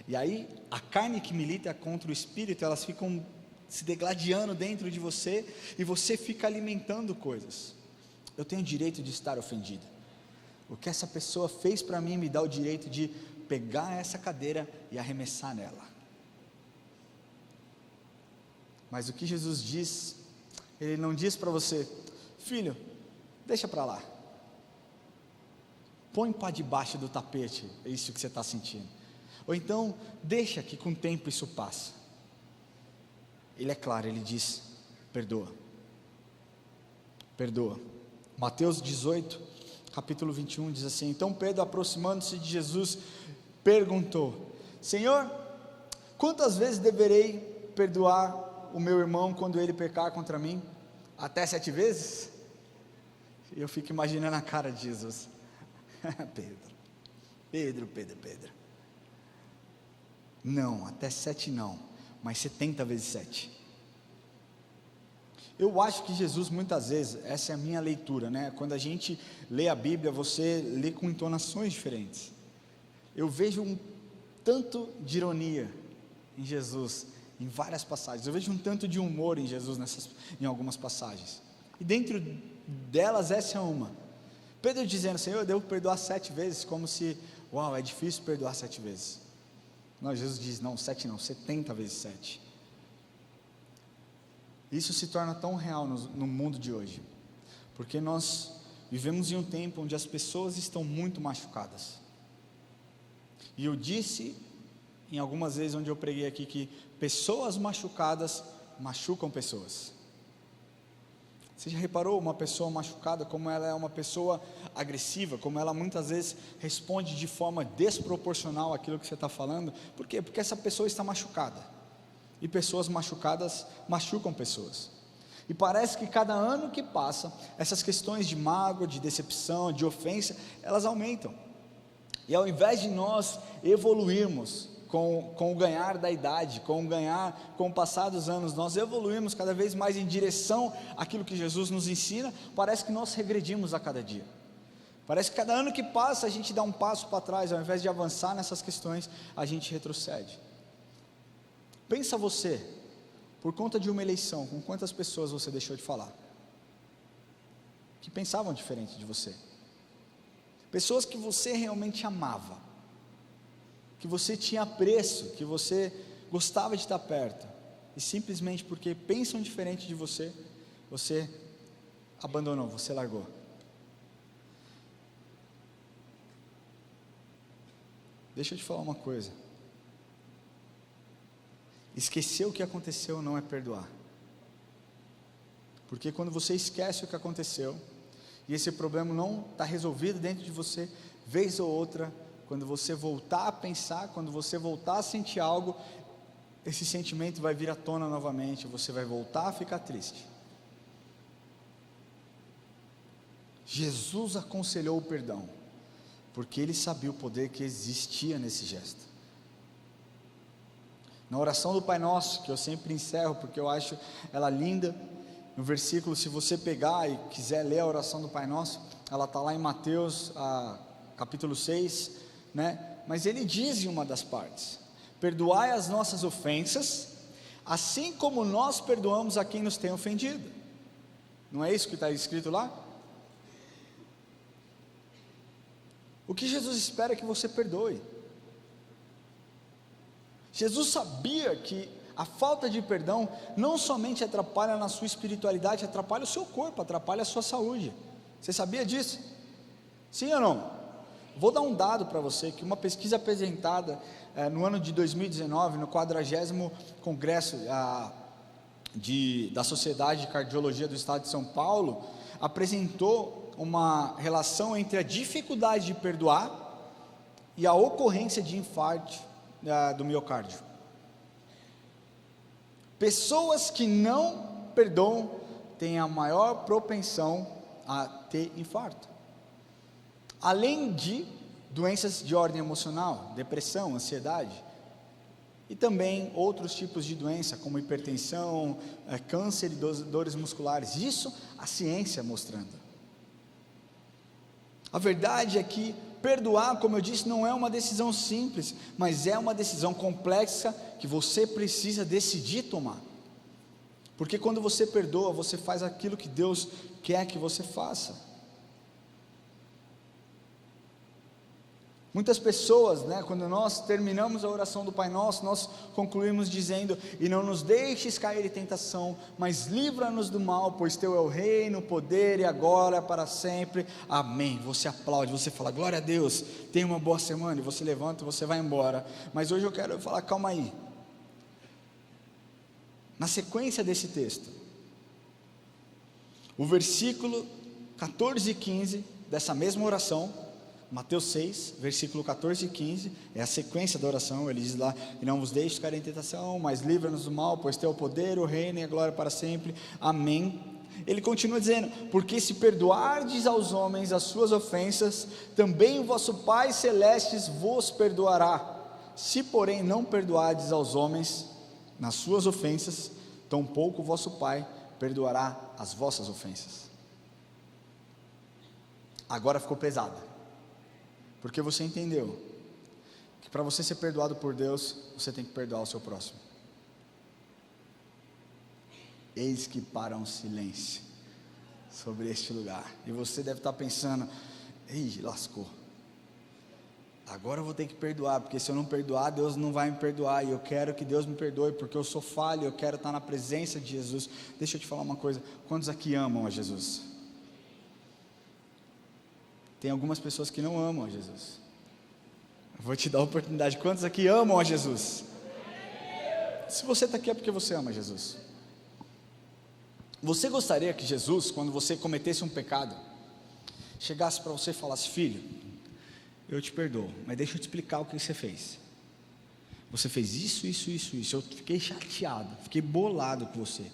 E aí, a carne que milita contra o Espírito, elas ficam se degladiando dentro de você, e você fica alimentando coisas. Eu tenho o direito de estar ofendido. O que essa pessoa fez para mim me dá o direito de pegar essa cadeira e arremessar nela. Mas o que Jesus diz, Ele não diz para você: filho, deixa para lá, põe para debaixo do tapete isso que você está sentindo, ou então deixa que com o tempo isso passa. Ele é claro, Ele diz: perdoa, perdoa. Mateus 18, capítulo 21 diz assim: então Pedro, aproximando-se de Jesus, perguntou: Senhor, quantas vezes deverei perdoar o meu irmão quando ele pecar contra mim? Até 7 vezes? Eu fico imaginando a cara de Jesus. Pedro. Não, até 7 não, mas 70 vezes 7. Eu acho que Jesus, muitas vezes, essa é a minha leitura, né? Quando a gente lê a Bíblia, você lê com entonações diferentes. Eu vejo um tanto de ironia em Jesus, em várias passagens. Eu vejo um tanto de humor em Jesus em algumas passagens. E dentro delas, essa é uma. Pedro dizendo: Senhor, eu devo perdoar 7 vezes, como se, uau, é difícil perdoar 7 vezes. Não, Jesus diz: não, 7 não, 70 vezes 7. Isso se torna tão real no mundo de hoje, porque nós vivemos em um tempo onde as pessoas estão muito machucadas. E eu disse em algumas vezes onde eu preguei aqui que pessoas machucadas machucam pessoas. Você já reparou uma pessoa machucada, como ela é uma pessoa agressiva, como ela muitas vezes responde de forma desproporcional àquilo que você está falando? Por quê? Porque essa pessoa está machucada. E pessoas machucadas machucam pessoas. E parece que cada ano que passa, essas questões de mágoa, de decepção, de ofensa, elas aumentam. E ao invés de nós evoluirmos com o ganhar da idade, com o passar dos anos, nós evoluímos cada vez mais em direção àquilo que Jesus nos ensina, parece que nós regredimos a cada dia. Parece que cada ano que passa a gente dá um passo para trás, ao invés de avançar nessas questões, a gente retrocede. Pensa você, por conta de uma eleição, com quantas pessoas você deixou de falar, que pensavam diferente de você, pessoas que você realmente amava, que você tinha apreço, que você gostava de estar perto, e simplesmente porque pensam diferente de você, você abandonou, você largou. Deixa eu te falar uma coisa: esquecer o que aconteceu não é perdoar, porque quando você esquece o que aconteceu, e esse problema não está resolvido dentro de você, vez ou outra, quando você voltar a pensar, quando você voltar a sentir algo, esse sentimento vai vir à tona novamente, você vai voltar a ficar triste. Jesus aconselhou o perdão, porque Ele sabia o poder que existia nesse gesto. Na oração do Pai Nosso, que eu sempre encerro, porque eu acho ela linda, no versículo, se você pegar e quiser ler a oração do Pai Nosso, ela está lá em Mateus, capítulo 6, né? Mas ele diz em uma das partes: perdoai as nossas ofensas, assim como nós perdoamos a quem nos tem ofendido. Não é isso que está escrito lá? O que Jesus espera é que você perdoe. Jesus sabia que A falta de perdão não somente atrapalha na sua espiritualidade, atrapalha o seu corpo, atrapalha a sua saúde. Você sabia disso? Sim ou não? Vou dar um dado para você, que uma pesquisa apresentada no ano de 2019, no 40º Congresso da Sociedade de Cardiologia do Estado de São Paulo, apresentou uma relação entre a dificuldade de perdoar e a ocorrência de infarto do miocárdio. Pessoas que não perdoam têm a maior propensão a ter infarto, além de doenças de ordem emocional, depressão, ansiedade, e também outros tipos de doença, como hipertensão, câncer e dores musculares. Isso a ciência mostrando. A verdade é que perdoar, como eu disse, não é uma decisão simples, mas é uma decisão complexa que você precisa decidir tomar. Porque quando você perdoa, você faz aquilo que Deus quer que você faça. Muitas pessoas, quando nós terminamos a oração do Pai Nosso, nós concluímos dizendo: e não nos deixes cair em tentação, mas livra-nos do mal, pois teu é o reino, o poder e a glória para sempre, amém. Você aplaude, você fala: glória a Deus, tenha uma boa semana, e você levanta e você vai embora. Mas hoje eu quero falar: calma aí. Na sequência desse texto, o versículo 14 e 15 dessa mesma oração, Mateus 6, versículo 14 e 15, é a sequência da oração. Ele diz lá: e não vos deixes cair em tentação, mas livra-nos do mal, pois teu é o poder, o reino e a glória para sempre, amém. Ele continua dizendo: porque se perdoardes aos homens as suas ofensas, também o vosso Pai Celeste vos perdoará. Se porém não perdoardes aos homens nas suas ofensas, tampouco o vosso Pai perdoará as vossas ofensas. Agora ficou pesado, porque você entendeu que para você ser perdoado por Deus, você tem que perdoar o seu próximo. Eis que para um silêncio sobre este lugar, e você deve estar pensando: ei, lascou, agora eu vou ter que perdoar, porque se eu não perdoar, Deus não vai me perdoar, e eu quero que Deus me perdoe, porque eu sou falho, eu quero estar na presença de Jesus. Deixa eu te falar uma coisa: quantos aqui amam a Jesus? Tem algumas pessoas que não amam a Jesus. Eu vou te dar a oportunidade. Quantos aqui amam a Jesus? Se você está aqui é porque você ama Jesus. Você gostaria que Jesus, quando você cometesse um pecado, chegasse para você e falasse: filho, eu te perdoo, mas deixa eu te explicar o que você fez. Você fez isso, eu fiquei chateado, fiquei bolado com você,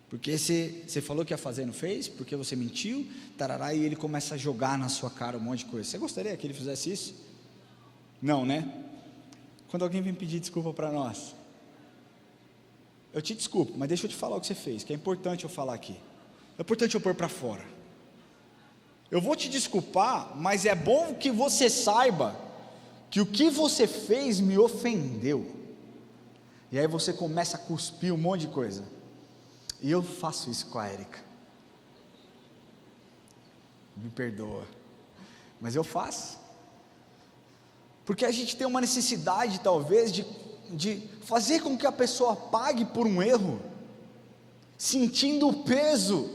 porque você falou que ia fazer e não fez, porque você mentiu, tarará, e ele começa a jogar na sua cara um monte de coisa. Você gostaria que ele fizesse isso? Não, né? Quando alguém vem pedir desculpa para nós, eu te desculpo, mas deixa eu te falar o que você fez, que é importante eu falar aqui, é importante eu pôr para fora. Eu vou te desculpar, mas é bom que você saiba que o que você fez me ofendeu. E aí você começa a cuspir um monte de coisa. E eu faço isso com a Érica. Me perdoa, mas eu faço. Porque a gente tem uma necessidade, talvez, de fazer com que a pessoa pague por um erro, sentindo o peso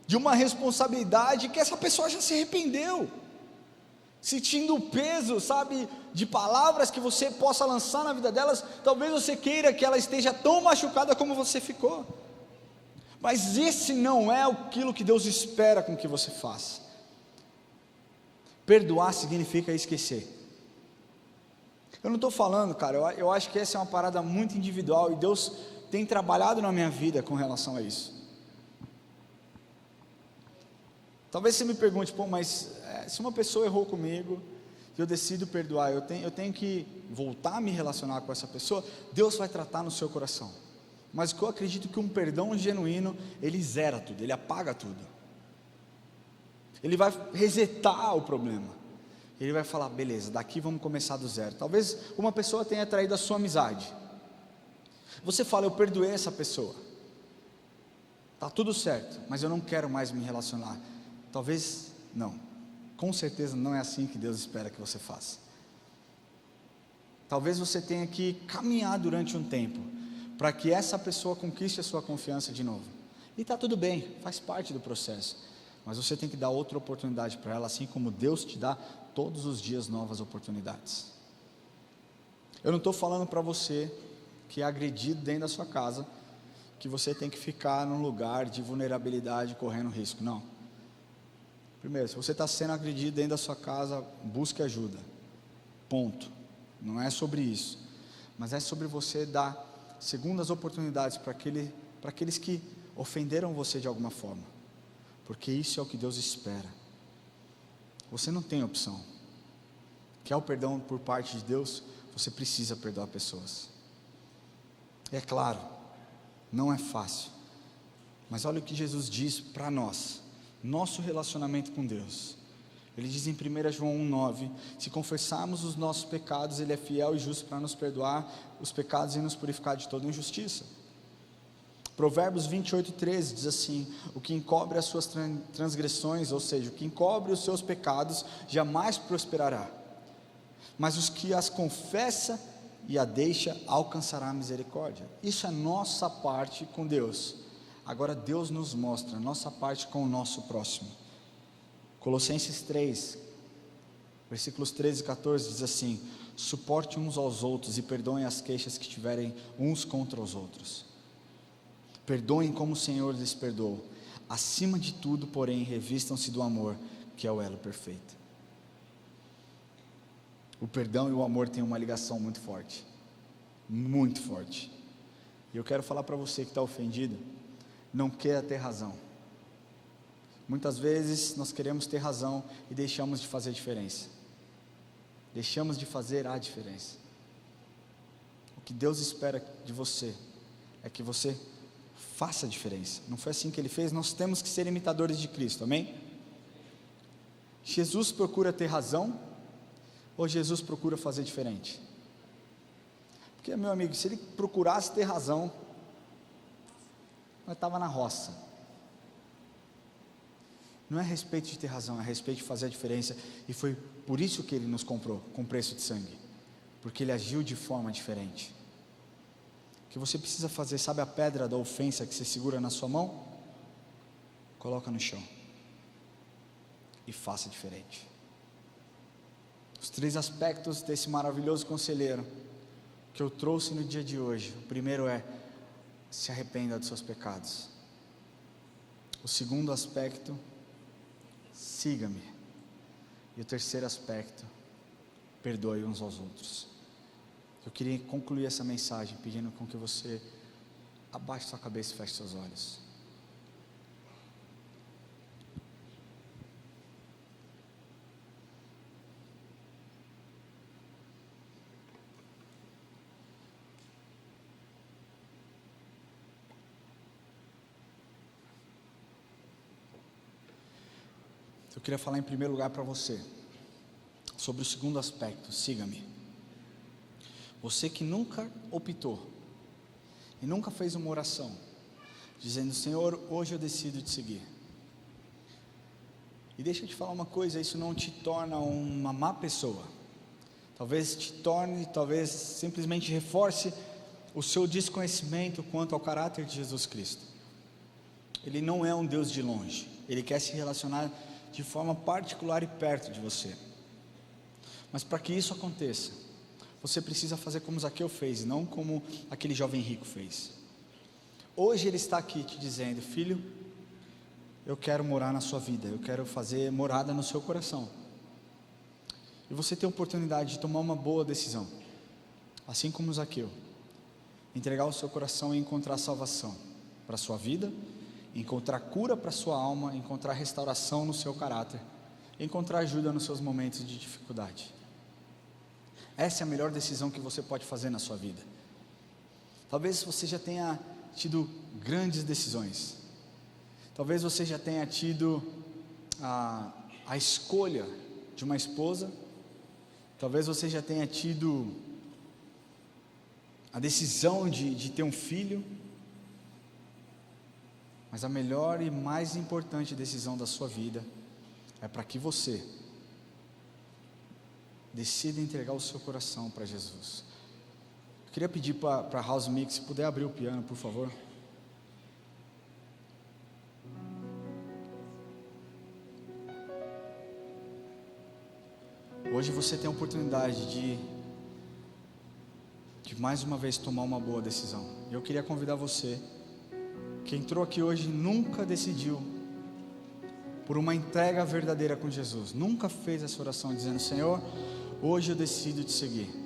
de uma responsabilidade que essa pessoa já se arrependeu, sentindo o peso, sabe, de palavras que você possa lançar na vida delas. Talvez você queira que ela esteja tão machucada como você ficou, mas esse não é aquilo que Deus espera com que você faça. Perdoar significa esquecer. Eu não estou falando, cara, eu acho que essa é uma parada muito individual, e Deus tem trabalhado na minha vida com relação a isso. Talvez você me pergunte: pô, mas se uma pessoa errou comigo, e eu decido perdoar, eu tenho que voltar a me relacionar com essa pessoa? Deus vai tratar no seu coração, mas eu acredito que um perdão genuíno, ele zera tudo, ele apaga tudo, ele vai resetar o problema. Ele vai falar: beleza, daqui vamos começar do zero. Talvez uma pessoa tenha traído a sua amizade, você fala: eu perdoei essa pessoa, está tudo certo, mas eu não quero mais me relacionar. Talvez não, com certeza não é assim que Deus espera que você faça. Talvez você tenha que caminhar durante um tempo, para que essa pessoa conquiste a sua confiança de novo. E está tudo bem, faz parte do processo, mas você tem que dar outra oportunidade para ela, assim como Deus te dá todos os dias novas oportunidades. Eu não estou falando para você que é agredido dentro da sua casa, que você tem que ficar num lugar de vulnerabilidade, correndo risco, não. Primeiro, se você está sendo agredido dentro da sua casa, busque ajuda, ponto. Não é sobre isso, mas é sobre você dar segundas oportunidades para aqueles que ofenderam você de alguma forma, porque isso é o que Deus espera. Você não tem opção. Quer o perdão por parte de Deus? Você precisa perdoar pessoas. É claro, não é fácil, mas olha o que Jesus diz para nós, nosso relacionamento com Deus. Ele diz em 1 João 1,9: se confessarmos os nossos pecados, Ele é fiel e justo para nos perdoar os pecados e nos purificar de toda injustiça. Provérbios 28,13 diz assim: o que encobre as suas transgressões, ou seja, o que encobre os seus pecados, jamais prosperará, mas os que as confessa e a deixa, alcançará a misericórdia. Isso é nossa parte com Deus. Agora Deus nos mostra a nossa parte com o nosso próximo. Colossenses 3, versículos 13 e 14 diz assim: suporte uns aos outros e perdoem as queixas que tiverem uns contra os outros. Perdoem como o Senhor lhes perdoou. Acima de tudo, porém, revistam-se do amor, que é o elo perfeito. O perdão e o amor têm uma ligação muito forte, muito forte. E eu quero falar para você que está ofendido, não queira ter razão. Muitas vezes nós queremos ter razão e deixamos de fazer a diferença. Deixamos de fazer a diferença. O que Deus espera de você é que você faça a diferença. Não foi assim que Ele fez? Nós temos que ser imitadores de Cristo, amém? Jesus procura ter razão ou Jesus procura fazer diferente? Porque, meu amigo, se Ele procurasse ter razão, nós estava na roça. Não é a respeito de ter razão, é a respeito de fazer a diferença. E foi por isso que Ele nos comprou com preço de sangue, porque Ele agiu de forma diferente. O que você precisa fazer, sabe a pedra da ofensa que você segura na sua mão? Coloca no chão e faça diferente. Os 3 aspectos desse maravilhoso conselheiro que eu trouxe no dia de hoje: o primeiro é: se arrependa dos seus pecados. O segundo aspecto: siga-me. E o terceiro aspecto: perdoe uns aos outros. Eu queria concluir essa mensagem pedindo com que você abaixe sua cabeça e feche seus olhos. Eu queria falar em primeiro lugar para você sobre o segundo aspecto: siga-me. Você que nunca optou e nunca fez uma oração dizendo: Senhor, hoje eu decido te seguir. E deixa eu te falar uma coisa: isso não te torna uma má pessoa. Talvez te torne, talvez simplesmente reforce o seu desconhecimento quanto ao caráter de Jesus Cristo. Ele não é um Deus de longe. Ele quer se relacionar de forma particular e perto de você. Mas para que isso aconteça, você precisa fazer como Zaqueu fez, não como aquele jovem rico fez. Hoje ele está aqui te dizendo: filho, eu quero morar na sua vida, eu quero fazer morada no seu coração. E você tem a oportunidade de tomar uma boa decisão, assim como Zaqueu, entregar o seu coração e encontrar salvação para a sua vida, encontrar cura para a sua alma, encontrar restauração no seu caráter, encontrar ajuda nos seus momentos de dificuldade. Essa é a melhor decisão que você pode fazer na sua vida. Talvez você já tenha tido grandes decisões. Talvez você já tenha tido a escolha de uma esposa. Talvez você já tenha tido a decisão de ter um filho. Mas a melhor e mais importante decisão da sua vida é para que você decida entregar o seu coração para Jesus. Queria pedir para a House Mix, se puder abrir o piano, por favor. Hoje você tem a oportunidade de mais uma vez tomar uma boa decisão. Eu queria convidar você, que entrou aqui hoje e nunca decidiu por uma entrega verdadeira com Jesus, nunca fez essa oração dizendo: Senhor, hoje eu decido te seguir.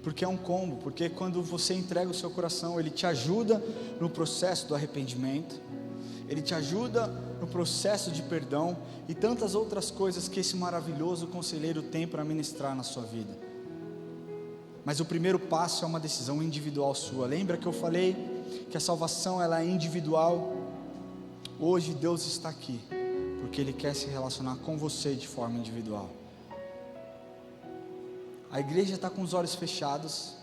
Porque é um combo, porque quando você entrega o seu coração, Ele te ajuda no processo do arrependimento, Ele te ajuda no processo de perdão e tantas outras coisas que esse maravilhoso conselheiro tem para ministrar na sua vida. Mas o primeiro passo é uma decisão individual sua. Lembra que eu falei que a salvação ela é individual? Hoje Deus está aqui porque Ele quer se relacionar com você de forma individual. A igreja está com os olhos fechados,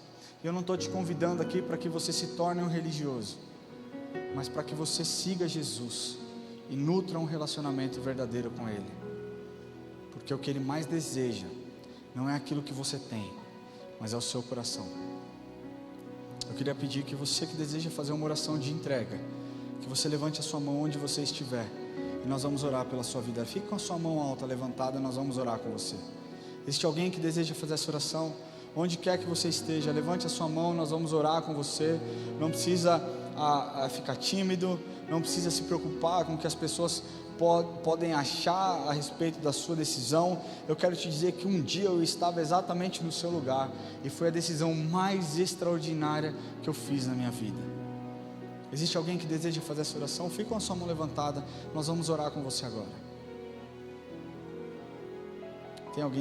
e eu não estou te convidando aqui para que você se torne um religioso, mas para que você siga Jesus e nutra um relacionamento verdadeiro com Ele, porque o que Ele mais deseja não é aquilo que você tem, mas é o seu coração. Eu queria pedir que você que deseja fazer uma oração de entrega, que você levante a sua mão onde você estiver, e nós vamos orar pela sua vida. Fique com a sua mão alta, levantada, nós vamos orar com você. Existe alguém que deseja fazer essa oração? Onde quer que você esteja, levante a sua mão, nós vamos orar com você. Não precisa ficar tímido, não precisa se preocupar com o que as pessoas podem achar a respeito da sua decisão. Eu quero te dizer que um dia eu estava exatamente no seu lugar, e foi a decisão mais extraordinária que eu fiz na minha vida. Existe alguém que deseja fazer essa oração? Fique com a sua mão levantada, nós vamos orar com você agora.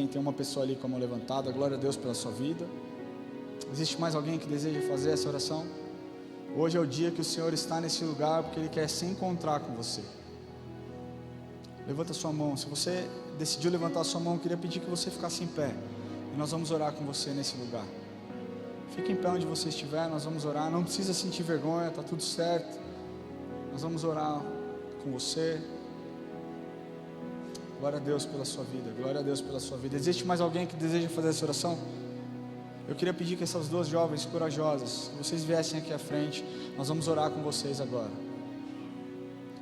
Tem uma pessoa ali com a mão levantada, glória a Deus pela sua vida. Existe mais alguém que deseja fazer essa oração? Hoje é o dia que o Senhor está nesse lugar, porque Ele quer se encontrar com você. Levanta a sua mão. Se você decidiu levantar a sua mão, eu queria pedir que você ficasse em pé, e nós vamos orar com você nesse lugar. Fique em pé onde você estiver, nós vamos orar. Não precisa sentir vergonha, está tudo certo. Nós vamos orar com você. Glória a Deus pela sua vida, glória a Deus pela sua vida. Existe mais alguém que deseja fazer essa oração? Eu queria pedir que essas duas jovens corajosas, que vocês viessem aqui à frente, nós vamos orar com vocês agora.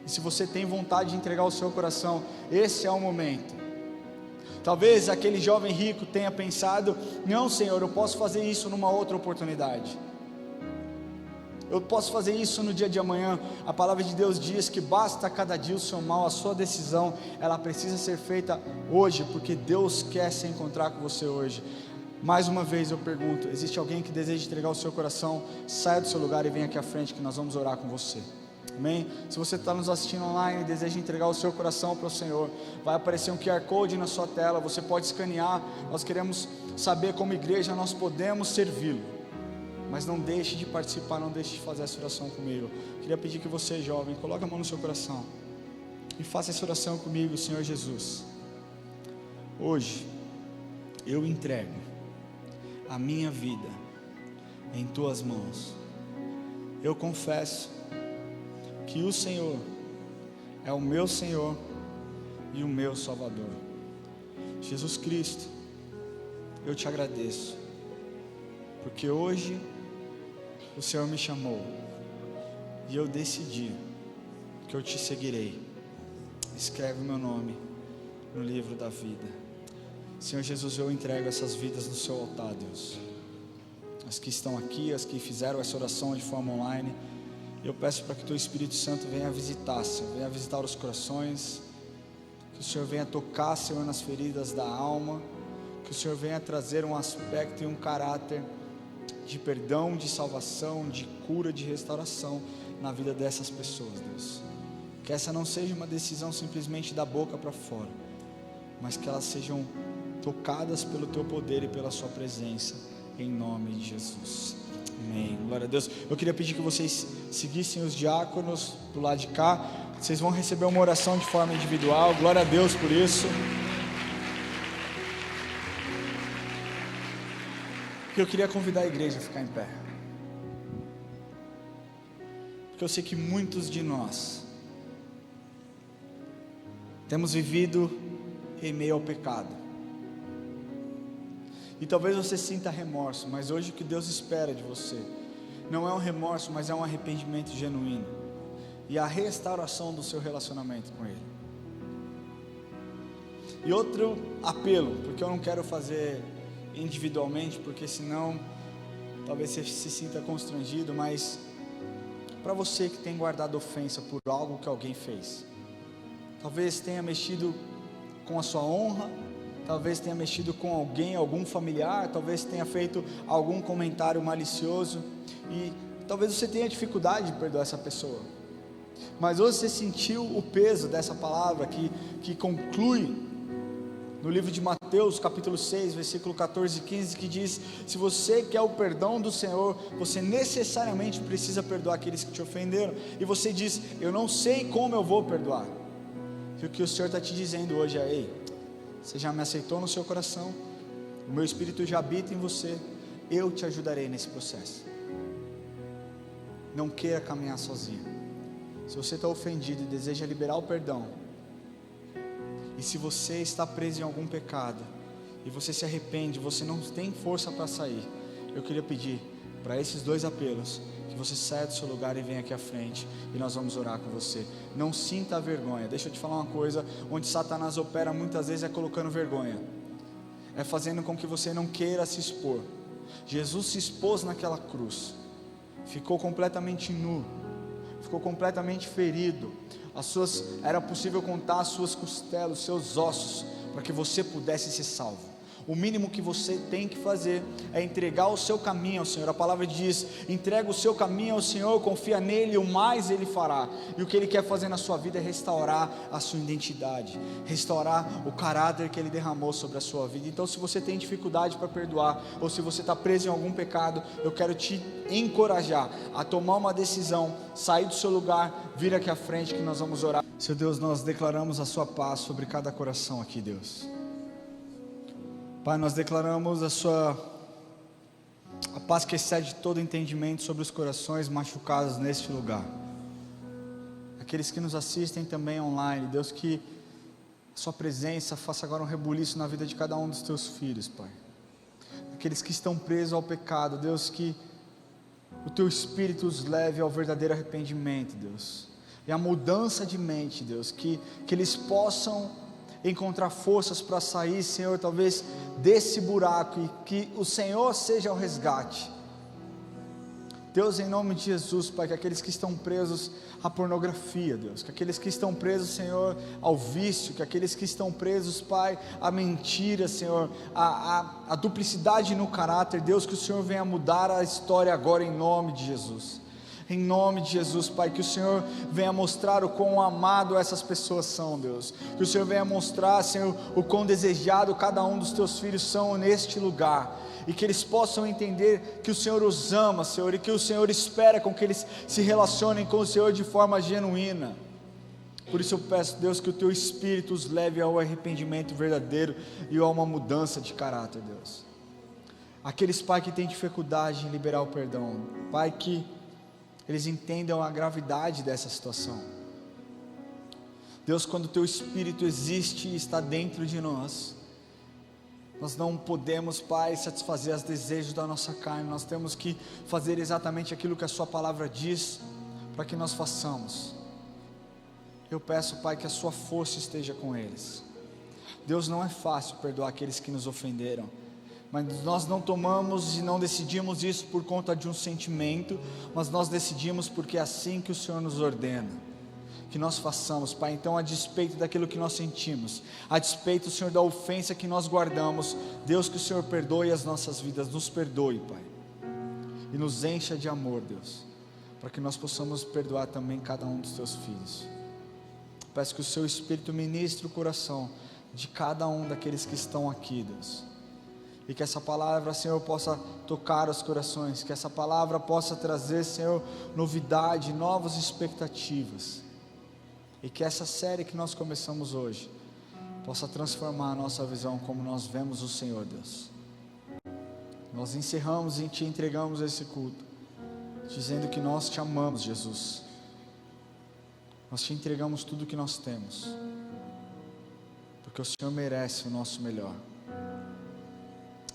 E se você tem vontade de entregar o seu coração, esse é o momento. Talvez aquele jovem rico tenha pensado: não, Senhor, eu posso fazer isso numa outra oportunidade. Eu posso fazer isso no dia de amanhã. A palavra de Deus diz que basta cada dia o seu mal. A sua decisão, ela precisa ser feita hoje, porque Deus quer se encontrar com você hoje. Mais uma vez eu pergunto: existe alguém que deseja entregar o seu coração? Saia do seu lugar e venha aqui à frente, que nós vamos orar com você. Amém? Se você está nos assistindo online e deseja entregar o seu coração para o Senhor, vai aparecer um QR Code na sua tela, você pode escanear. Nós queremos saber, como igreja, nós podemos servi-lo. Mas não deixe de participar, não deixe de fazer essa oração comigo. Queria pedir que você, jovem, coloque a mão no seu coração e faça essa oração comigo. Senhor Jesus, hoje eu entrego a minha vida em Tuas mãos. Eu confesso que o Senhor é o meu Senhor e o meu Salvador. Jesus Cristo, eu te agradeço, porque hoje o Senhor me chamou e eu decidi que eu te seguirei. Escreve o meu nome no livro da vida. Senhor Jesus, eu entrego essas vidas no seu altar, Deus. As que estão aqui, as que fizeram essa oração de forma online, eu peço para que o Teu Espírito Santo venha visitar, Senhor, venha visitar os corações, que o Senhor venha tocar, Senhor, nas feridas da alma, que o Senhor venha trazer um aspecto e um caráter de perdão, de salvação, de cura, de restauração na vida dessas pessoas, Deus. Que essa não seja uma decisão simplesmente da boca para fora, mas que elas sejam tocadas pelo Teu poder e pela Sua presença, em nome de Jesus. Amém. Glória a Deus. Eu queria pedir que vocês seguissem os diáconos do lado de cá. Vocês vão receber uma oração de forma individual. Glória a Deus por isso. Eu queria convidar a igreja a ficar em pé, porque eu sei que muitos de nós temos vivido em meio ao pecado, E talvez você sinta remorso, mas hoje o que Deus espera de você não é um remorso, mas é um arrependimento genuíno e a restauração do seu relacionamento com Ele. E outro apelo, porque eu não quero fazer individualmente, porque senão talvez você se sinta constrangido, mas para você que tem guardado ofensa por algo que alguém fez, talvez tenha mexido com a sua honra, talvez tenha mexido com alguém, algum familiar, talvez tenha feito algum comentário malicioso, e talvez você tenha dificuldade de perdoar essa pessoa, mas hoje você sentiu o peso dessa palavra que conclui no livro de Mateus, capítulo 6, versículo 14 e 15, que diz: se você quer o perdão do Senhor, você necessariamente precisa perdoar aqueles que te ofenderam. E você diz: eu não sei como eu vou perdoar. E o que o Senhor está te dizendo hoje é: ei, você já me aceitou no seu coração, o meu Espírito já habita em você, eu te ajudarei nesse processo. Não queira caminhar sozinho. Se você está ofendido e deseja liberar o perdão, e se você está preso em algum pecado, e você se arrepende, você não tem força para sair, eu queria pedir para esses dois apelos, que você saia do seu lugar e venha aqui à frente, e nós vamos orar com você. Não sinta a vergonha. Deixa eu te falar uma coisa, onde Satanás opera muitas vezes é colocando vergonha, é fazendo com que você não queira se expor. Jesus se expôs naquela cruz, ficou completamente nu, ficou completamente ferido, era possível contar as suas costelas, os seus ossos, para que você pudesse ser salvo. O mínimo que você tem que fazer é entregar o seu caminho ao Senhor. A palavra diz: entrega o seu caminho ao Senhor, confia nele, o mais Ele fará. E o que Ele quer fazer na sua vida é restaurar a sua identidade, restaurar o caráter que Ele derramou sobre a sua vida. Então, se você tem dificuldade para perdoar, ou se você está preso em algum pecado, eu quero te encorajar a tomar uma decisão, sair do seu lugar, vir aqui à frente que nós vamos orar. Seu Deus, nós declaramos a sua paz sobre cada coração aqui, Deus. Pai, nós declaramos a paz que excede todo entendimento sobre os corações machucados neste lugar. Aqueles que nos assistem também online, Deus, que a sua presença faça agora um rebuliço na vida de cada um dos teus filhos, Pai. Aqueles que estão presos ao pecado, Deus, que o teu Espírito os leve ao verdadeiro arrependimento, Deus, e a mudança de mente, Deus, que eles possam encontrar forças para sair, Senhor, talvez desse buraco, e que o Senhor seja o resgate. Deus, em nome de Jesus, Pai, que aqueles que estão presos à pornografia, Deus, que aqueles que estão presos, Senhor, ao vício, que aqueles que estão presos, Pai, à mentira, Senhor, à duplicidade no caráter, Deus, que o Senhor venha mudar a história agora, em nome de Jesus. Em nome de Jesus, Pai, que o Senhor venha mostrar o quão amado essas pessoas são, Deus. Que o Senhor venha mostrar, Senhor, o quão desejado cada um dos teus filhos são neste lugar. E que eles possam entender que o Senhor os ama, Senhor, e que o Senhor espera com que eles se relacionem com o Senhor de forma genuína. Por isso eu peço, Deus, que o teu Espírito os leve ao arrependimento verdadeiro e a uma mudança de caráter, Deus. Aqueles, Pai, que têm dificuldade em liberar o perdão, Pai, que eles entendam a gravidade dessa situação. Deus, quando o teu Espírito existe e está dentro de nós, nós não podemos, Pai, satisfazer os desejos da nossa carne. Nós temos que fazer exatamente aquilo que a sua palavra diz, para que nós façamos. Eu peço, Pai, que a sua força esteja com eles. Deus, não é fácil perdoar aqueles que nos ofenderam, mas nós não tomamos e não decidimos isso por conta de um sentimento, mas nós decidimos porque é assim que o Senhor nos ordena, que nós façamos, Pai. Então, a despeito daquilo que nós sentimos, a despeito, Senhor, da ofensa que nós guardamos, Deus, que o Senhor perdoe as nossas vidas, nos perdoe, Pai, e nos encha de amor, Deus, para que nós possamos perdoar também cada um dos teus filhos. Peço que o seu Espírito ministre o coração de cada um daqueles que estão aqui, Deus, e que essa palavra, Senhor, possa tocar os corações, que essa palavra possa trazer, Senhor, novidade, novas expectativas, e que essa série que nós começamos hoje possa transformar a nossa visão como nós vemos o Senhor, Deus. Nós encerramos e te entregamos esse culto, dizendo que nós te amamos, Jesus. Nós te entregamos tudo o que nós temos, porque o Senhor merece o nosso melhor.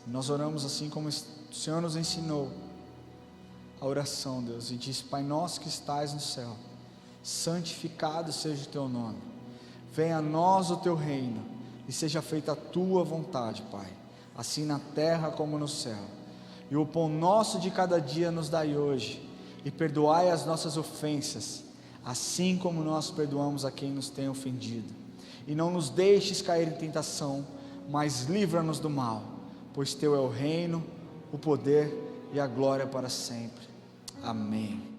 Nós oramos assim como o Senhor nos ensinou a oração, Deus, e diz: Pai nosso que estais no céu, santificado seja o teu nome, venha a nós o teu reino, e seja feita a tua vontade, Pai, assim na terra como no céu. E o pão nosso de cada dia nos dai hoje, e perdoai as nossas ofensas, assim como nós perdoamos a quem nos tem ofendido, e não nos deixes cair em tentação, mas livra-nos do mal, pois teu é o reino, o poder e a glória para sempre. Amém.